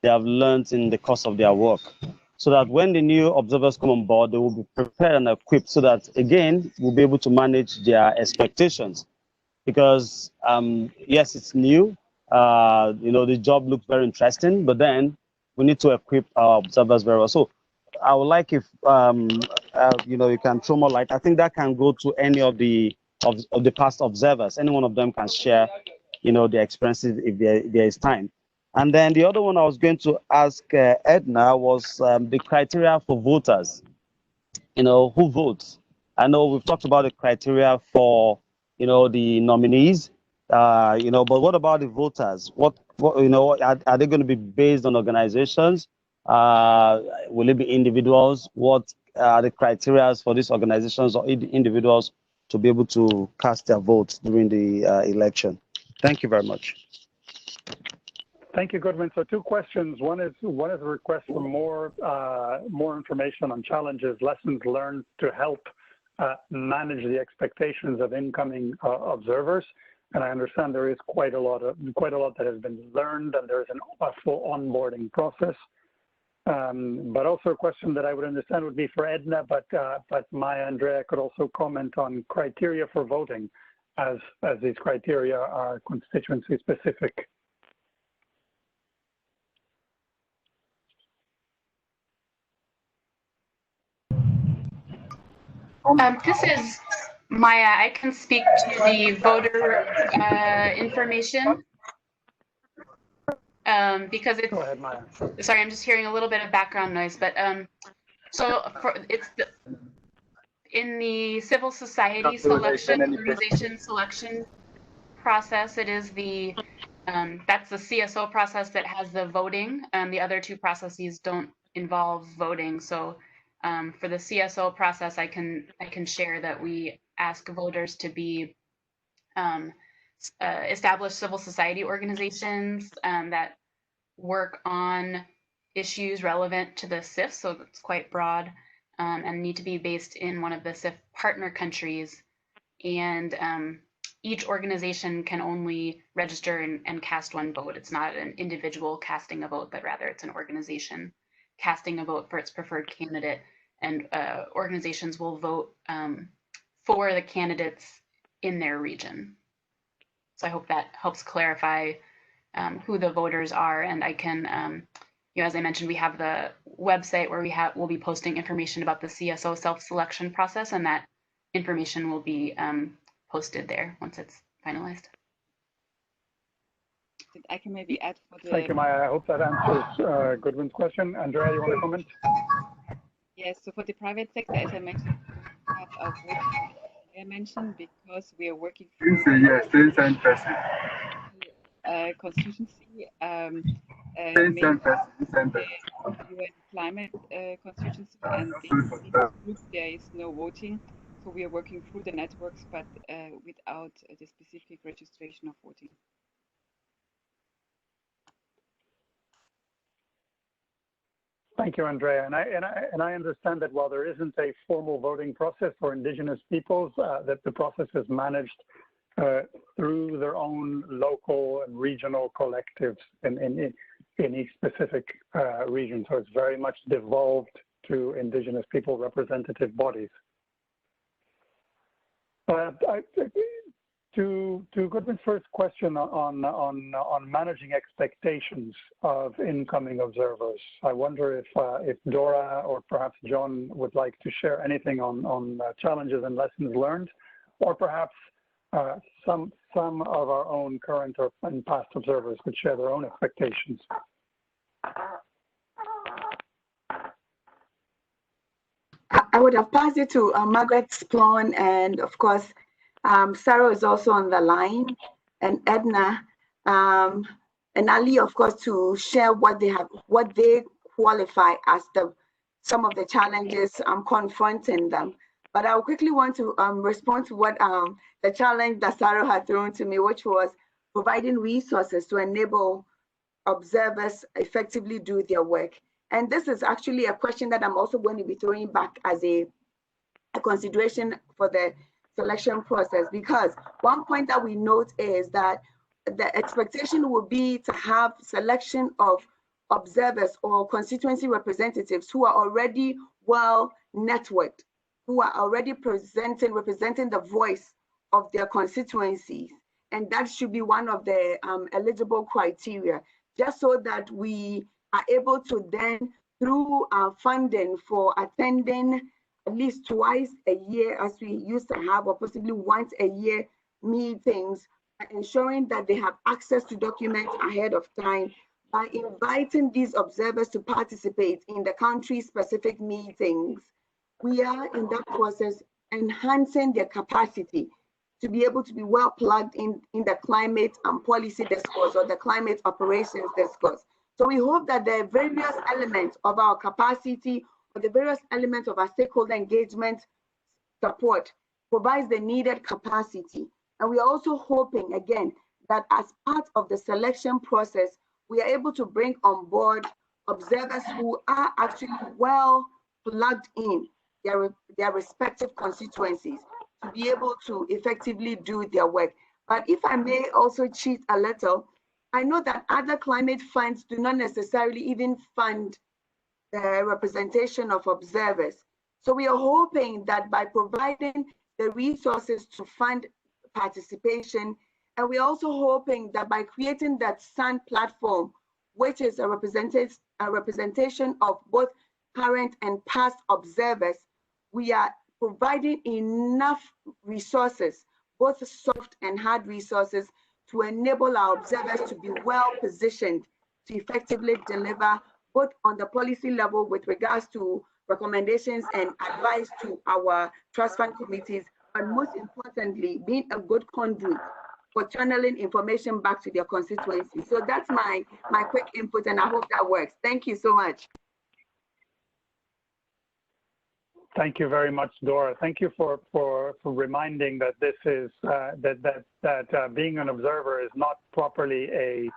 Speaker 12: they have learned in the course of their work, so that when the new observers come on board, they will be prepared and equipped so that, again, we'll be able to manage their expectations. Because, yes, it's new. The job looks very interesting, but then we need to equip our observers very well. So I would like if, you can throw more light. I think that can go to any of the past observers. Any one of them can share, their experiences if there is time. And then the other one I was going to ask Edna was the criteria for voters. Who votes? I know we've talked about the criteria for, the nominees, but what about the voters? What are they going to be based on organizations? Will it be individuals? What are the criteria for these organizations or individuals to be able to cast their votes during the election? Thank you very much.
Speaker 1: Thank you, Goodwin. So 2 questions. One is a request for more information on challenges, lessons learned to help manage the expectations of incoming observers. And I understand there is quite a lot that has been learned, and there's a full onboarding process. But also a question that I would understand would be for Edna, but Maya Andrea could also comment on criteria for voting, as these criteria are constituency specific.
Speaker 5: This is Maya. I can speak to the voter information because it's.
Speaker 1: Go ahead, Maya.
Speaker 5: Sorry, I'm just hearing a little bit of background noise, but in the civil society selection, organization selection process, it is that's the CSO process that has the voting. The other 2 processes don't involve voting. So for the CSO process, I can share that we ask voters to be established civil society organizations that work on issues relevant to the CIF, so it's quite broad, and need to be based in one of the CIF partner countries. And each organization can only register and cast 1 vote. It's not an individual casting a vote, but rather it's an organization casting a vote for its preferred candidate. And organizations will vote for the candidates in their region. So I hope that helps clarify who the voters are. And I can, as I mentioned, we have the website where we'll be posting information about the CSO self-selection process, and that information will be posted there once it's finalized.
Speaker 6: I can maybe add for the.
Speaker 1: Thank you, Maya. I hope that answers Goodwin's question. Andrea, you want to comment?
Speaker 6: Yes, so for the private sector, as I mentioned, we have a voting I mentioned because we are working through constituency, mainly the UN climate constituency, and there is no voting. So we are working through the networks, but without the specific registration of voting.
Speaker 1: Thank you, Andrea. And I understand that while there isn't a formal voting process for Indigenous peoples, that the process is managed through their own local and regional collectives in each specific region. So it's very much devolved to Indigenous people representative bodies. To Goodwin's first question on managing expectations of incoming observers, I wonder if Dora or perhaps John would like to share anything on challenges and lessons learned, or perhaps some of our own current and past observers would share their own expectations.
Speaker 3: I would have passed it to Margaret Splon, and of course, Sarah is also on the line, and Edna, and Ali, of course, to share what they qualify as some of the challenges confronting them. But I quickly want to respond to what the challenge that Sarah had thrown to me, which was providing resources to enable observers effectively do their work. And this is actually a question that I'm also going to be throwing back as a consideration for the selection process, because one point that we note is that the expectation would be to have selection of observers or constituency representatives who are already well networked, who are already representing the voice of their constituencies. And that should be one of the eligible criteria, just so that we are able to then, through funding for attending at least twice a year, as we used to have, or possibly once a year meetings, ensuring that they have access to documents ahead of time by inviting these observers to participate in the country-specific meetings. We are in that process enhancing their capacity to be able to be well plugged in the climate and policy discourse or the climate operations discourse. So we hope that the various elements of our capacity or the various elements of our stakeholder engagement support provides the needed capacity. And we are also hoping, again, that as part of the selection process, we are able to bring on board observers who are actually well plugged in their respective constituencies to be able to effectively do their work. But if I may also cheat a little, I know that other climate funds do not necessarily even fund the representation of observers. So we are hoping that by providing the resources to fund participation, and we're also hoping that by creating that SUN platform, which is a representation of both current and past observers, we are providing enough resources, both soft and hard resources, to enable our observers to be well positioned to effectively deliver both on the policy level with regards to recommendations and advice to our trust fund committees, but most importantly, being a good conduit for channeling information back to their constituency. So that's my quick input, and I hope that works. Thank you so much.
Speaker 1: Thank you very much, Dora. Thank you for reminding that this is that being an observer is not properly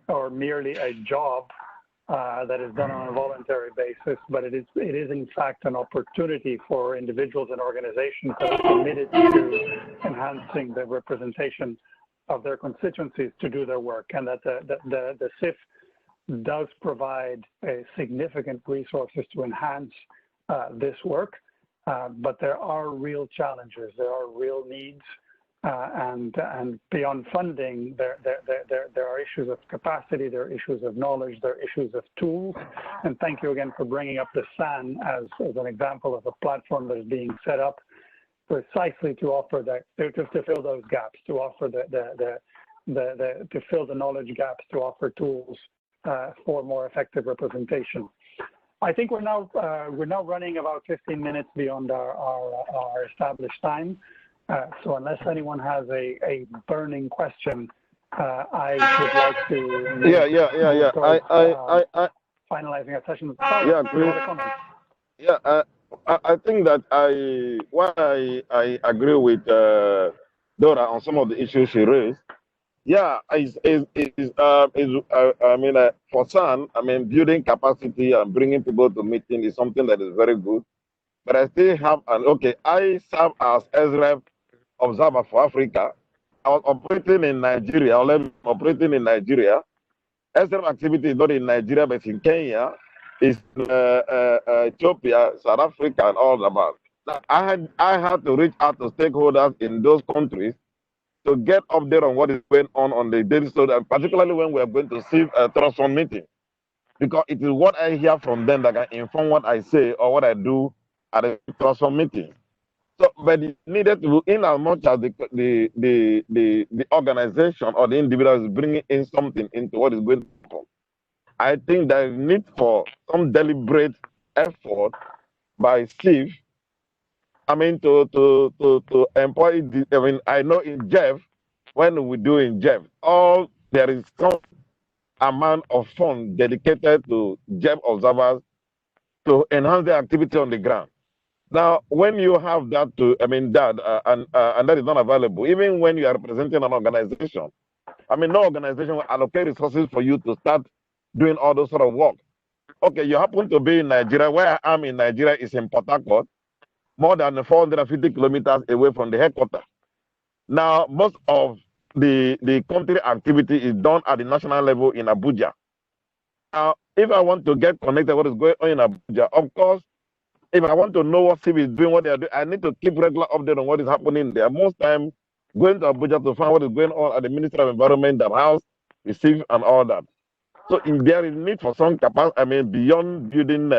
Speaker 1: or merely a job that is done on a voluntary basis, but it is in fact an opportunity for individuals and organizations that are committed to enhancing the representation of their constituencies to do their work, and that the CIF does provide significant resources to enhance this work. But there are real challenges, there are real needs, and beyond funding, there are issues of capacity, there are issues of knowledge, there are issues of tools. And thank you again for bringing up the SAN as an example of a platform that is being set up precisely to offer that, to fill those gaps, to offer to fill the knowledge gaps, to offer tools for more effective representation. I think we're now running about 15 minutes beyond our established time. So unless anyone has a burning question, I would like to finalizing our session.
Speaker 11: I think that I agree with Dora on some of the issues she raised. Yeah, for SAN, building capacity and bringing people to meeting is something that is very good. But I still have I serve as SREP observer for Africa. I was operating in Nigeria, SREP activity is not in Nigeria, but in Kenya, it's Ethiopia, South Africa, and all about. I had to reach out to stakeholders in those countries to get update on what is going on the daily, so that particularly when we are going to see a trust fund meeting, because it is what I hear from them that can inform what I say or what I do at a trust fund meeting. So, but it needed to, in as much as the organization or the individual is bringing in something into what is going on, I think there is need for some deliberate effort by CIF. I mean, to employ. I mean, I know in Jeff, when we do in Jeff, there is some amount of funds dedicated to Jeff observers to enhance their activity on the ground. Now, when you have that, and that is not available, even when you are representing an organization, I mean, no organization will allocate resources for you to start doing all those sort of work. Okay, you happen to be in Nigeria. Where I am in Nigeria is in Port Harcourt, more than 450 kilometers away from the headquarters. Now, most of the country activity is done at the national level in Abuja. Now, if I want to get connected with what is going on in Abuja, of course, if I want to know what CIF is doing, what they are doing, I need to keep regular update on what is happening there. Most time, going to Abuja to find what is going on at the Ministry of Environment, the House, the CIF, and all that. So there is need for some capacity. I mean, beyond building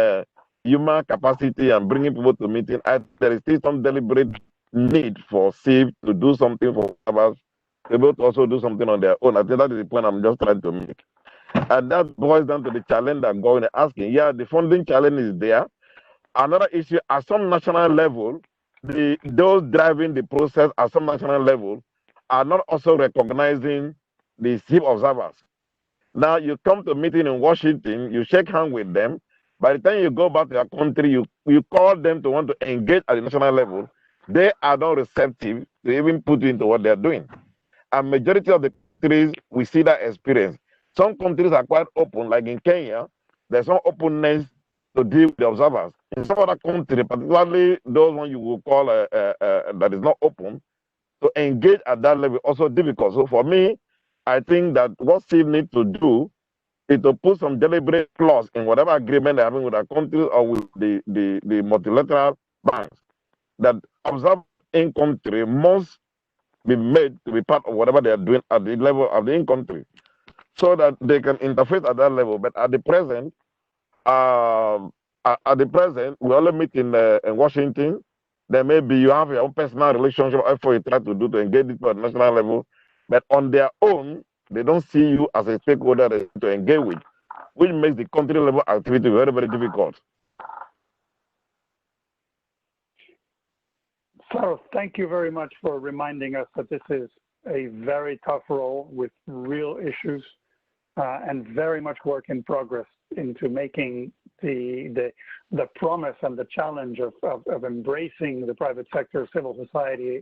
Speaker 11: human capacity and bringing people to meeting, there is still some deliberate need for CIF to do something for others, able to also do something on their own. I think that is the point I'm just trying to make. And that boils down to the challenge that going and asking. Yeah, the funding challenge is there. Another issue, at some national level, those driving the process at some national level are not also recognizing the CIF observers. Now you come to a meeting in Washington, you shake hands with them. By the time you go back to your country, you call them to want to engage at the national level. They are not receptive to even put into what they're doing. And majority of the countries, we see that experience. Some countries are quite open, like in Kenya, there's some openness to deal with the observers. In some other countries, particularly those ones you will call that is not open, to engage at that level also difficult. So for me, I think that what CIF needs to do is to put some deliberate clause in whatever agreement they're having with our countries or with the multilateral banks, that observers in country must be made to be part of whatever they are doing at the level of the in country, so that they can interface at that level. But at the present, we only meet in Washington. There may be you have your own personal relationship effort you try to do to engage people at national level, but on their own, they don't see you as a stakeholder to engage with, which makes the country level activity very, very difficult.
Speaker 1: So thank you very much for reminding us that this is a very tough role with real issues and very much work in progress into making the promise and the challenge of embracing the private sector, civil society,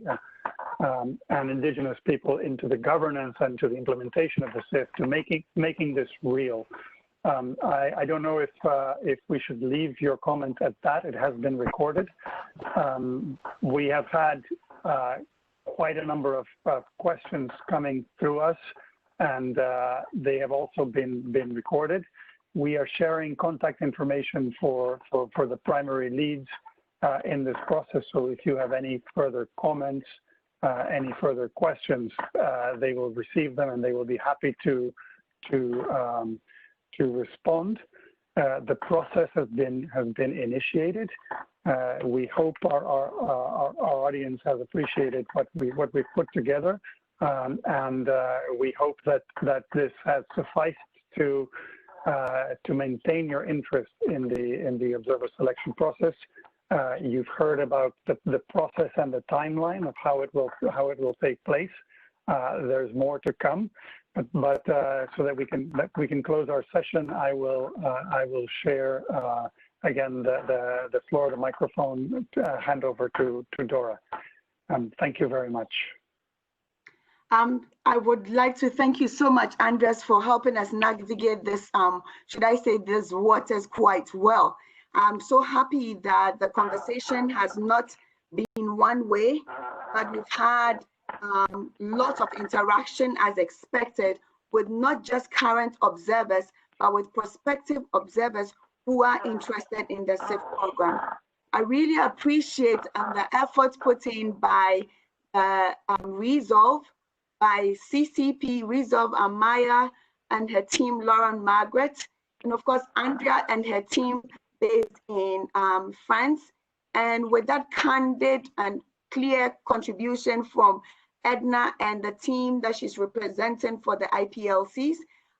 Speaker 1: and indigenous people into the governance and to the implementation of the CIF, to making this real. I don't know if we should leave your comment at that. It has been recorded. We have had quite a number of questions coming through us, and they have also been recorded. We are sharing contact information for the primary leads in this process. So if you have any further comments, any further questions, they will receive them and they will be happy to respond. The process has been initiated. We hope our audience has appreciated what we've put together, and we hope that this has sufficed to maintain your interest in the observer selection process. You've heard about the process and the timeline of how it will take place. There's more to come, but so that we can close our session, I will share again the floor, the microphone, hand over to Dora. Thank you very much.
Speaker 3: I would like to thank you so much, Andres, for helping us navigate this, should I say, this waters quite well. I'm so happy that the conversation has not been one way, but we've had lots of interaction as expected with not just current observers, but with prospective observers who are interested in the CIF program. I really appreciate the efforts put in by Resolve, by CCP, Resolve Amaya and her team, Lauren Margaret, and of course, Andrea and her team based in France. And with that candid and clear contribution from Edna and the team that she's representing for the IPLCs,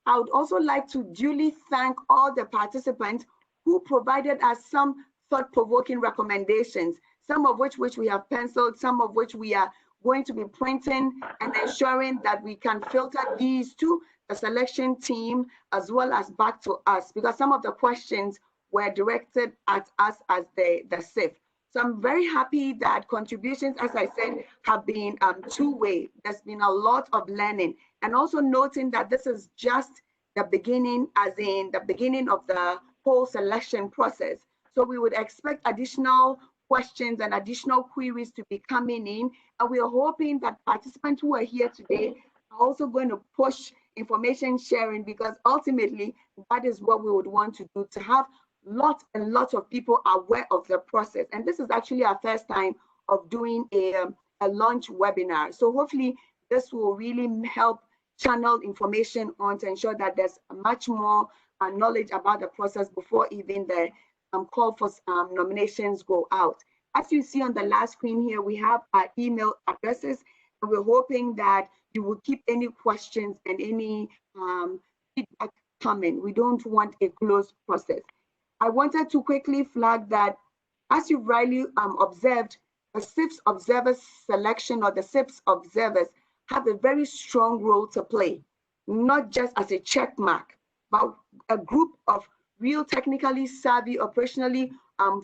Speaker 3: I would also like to duly thank all the participants who provided us some thought-provoking recommendations, some of which we have penciled, some of which we are going to be printing and ensuring that we can filter these to the selection team as well as back to us, because some of the questions were directed at us as the CIF. So I'm very happy that contributions, as I said, have been two-way. There's been a lot of learning, and also noting that this is just the beginning, as in the beginning of the whole selection process. So we would expect additional questions and additional queries to be coming in, and we are hoping that participants who are here today are also going to push information sharing, because ultimately that is what we would want to do, to have lots and lots of people aware of the process. And this is actually our first time of doing a launch webinar. So hopefully this will really help channel information on to ensure that there's much more knowledge about the process before even the call for nominations go out. As you see on the last screen here, we have our email addresses, and we're hoping that you will keep any questions and any feedback coming. We don't want a closed process. I wanted to quickly flag that, as you've rightly observed, the CIF's observers selection, or the CIF's observers, have a very strong role to play, not just as a check mark, but a group of real technically savvy, operationally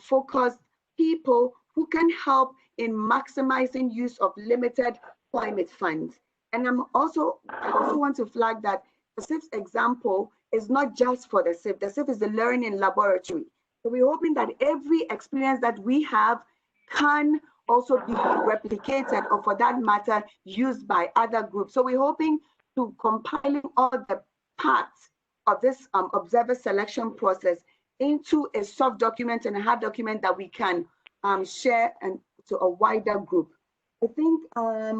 Speaker 3: focused people who can help in maximizing use of limited climate funds. And I also want to flag that the CIF's example is not just for the CIF. The CIF is the learning laboratory. So we're hoping that every experience that we have can also be replicated, or for that matter, used by other groups. So we're hoping to compiling all the parts of this observer selection process into a soft document and a hard document that we can share and to a wider group. I think I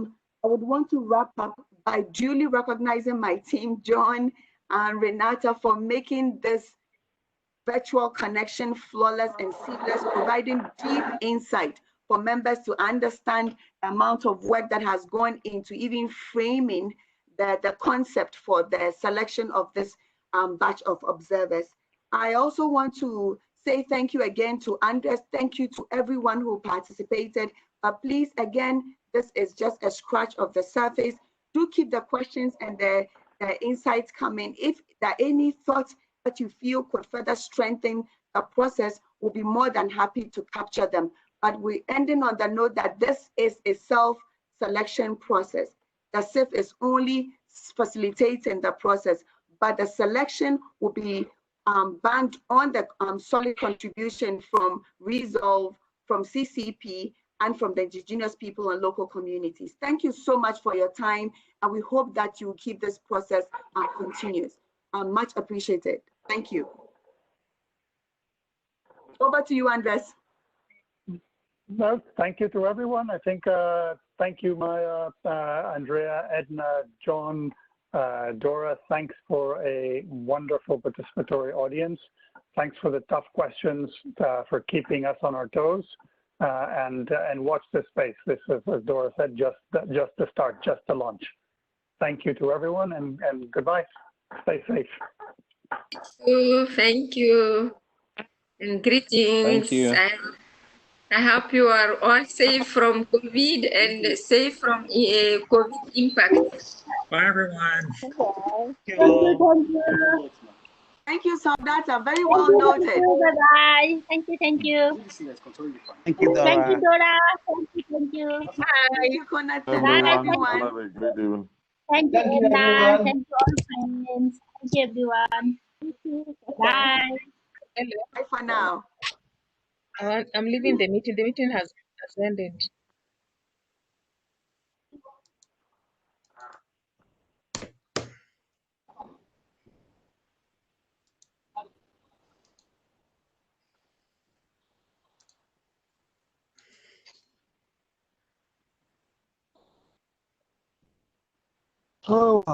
Speaker 3: would want to wrap up by duly recognizing my team, John and Renata, for making this virtual connection flawless and seamless, providing deep insight for members to understand the amount of work that has gone into even framing the concept for the selection of this batch of observers. I also want to say thank you again to Andres. Thank you to everyone who participated. But please, again, this is just a scratch of the surface. Do keep the questions and the insights coming. If there are any thoughts that you feel could further strengthen the process, we'll be more than happy to capture them. But we're ending on the note that this is a self-selection process. The CIF is only facilitating the process, but the selection will be banked on the solid contribution from Resolve, from CCP, and from the indigenous people and local communities. Thank you so much for your time, and we hope that you keep this process continuous. Much appreciated. Thank you. Over to you, Andres.
Speaker 1: No, thank you to everyone. I think, thank you, Maya, Andrea, Edna, John, Dora. Thanks for a wonderful participatory audience. Thanks for the tough questions, for keeping us on our toes, and watch this space. This is, as Dora said, just the start, just the launch. Thank you to everyone, and goodbye. Stay safe.
Speaker 13: Thank you, and greetings.
Speaker 14: Thank you.
Speaker 13: I hope you are all safe from COVID and safe from COVID impact.
Speaker 4: Bye, everyone.
Speaker 3: Thank you, Saudata. Very well noted.
Speaker 8: Bye-bye. Thank you. Thank you.
Speaker 12: Thank you, Dora.
Speaker 8: Thank you, Dora. Thank you.
Speaker 3: Bye. Thank you, Konatan.
Speaker 8: Bye.
Speaker 11: Everyone, have a great evening.
Speaker 8: Thank you, Edna. Thank you, all friends. Thank you, everyone. Bye.
Speaker 3: Bye for now.
Speaker 15: I'm leaving the meeting. The meeting has ended.
Speaker 14: Oh.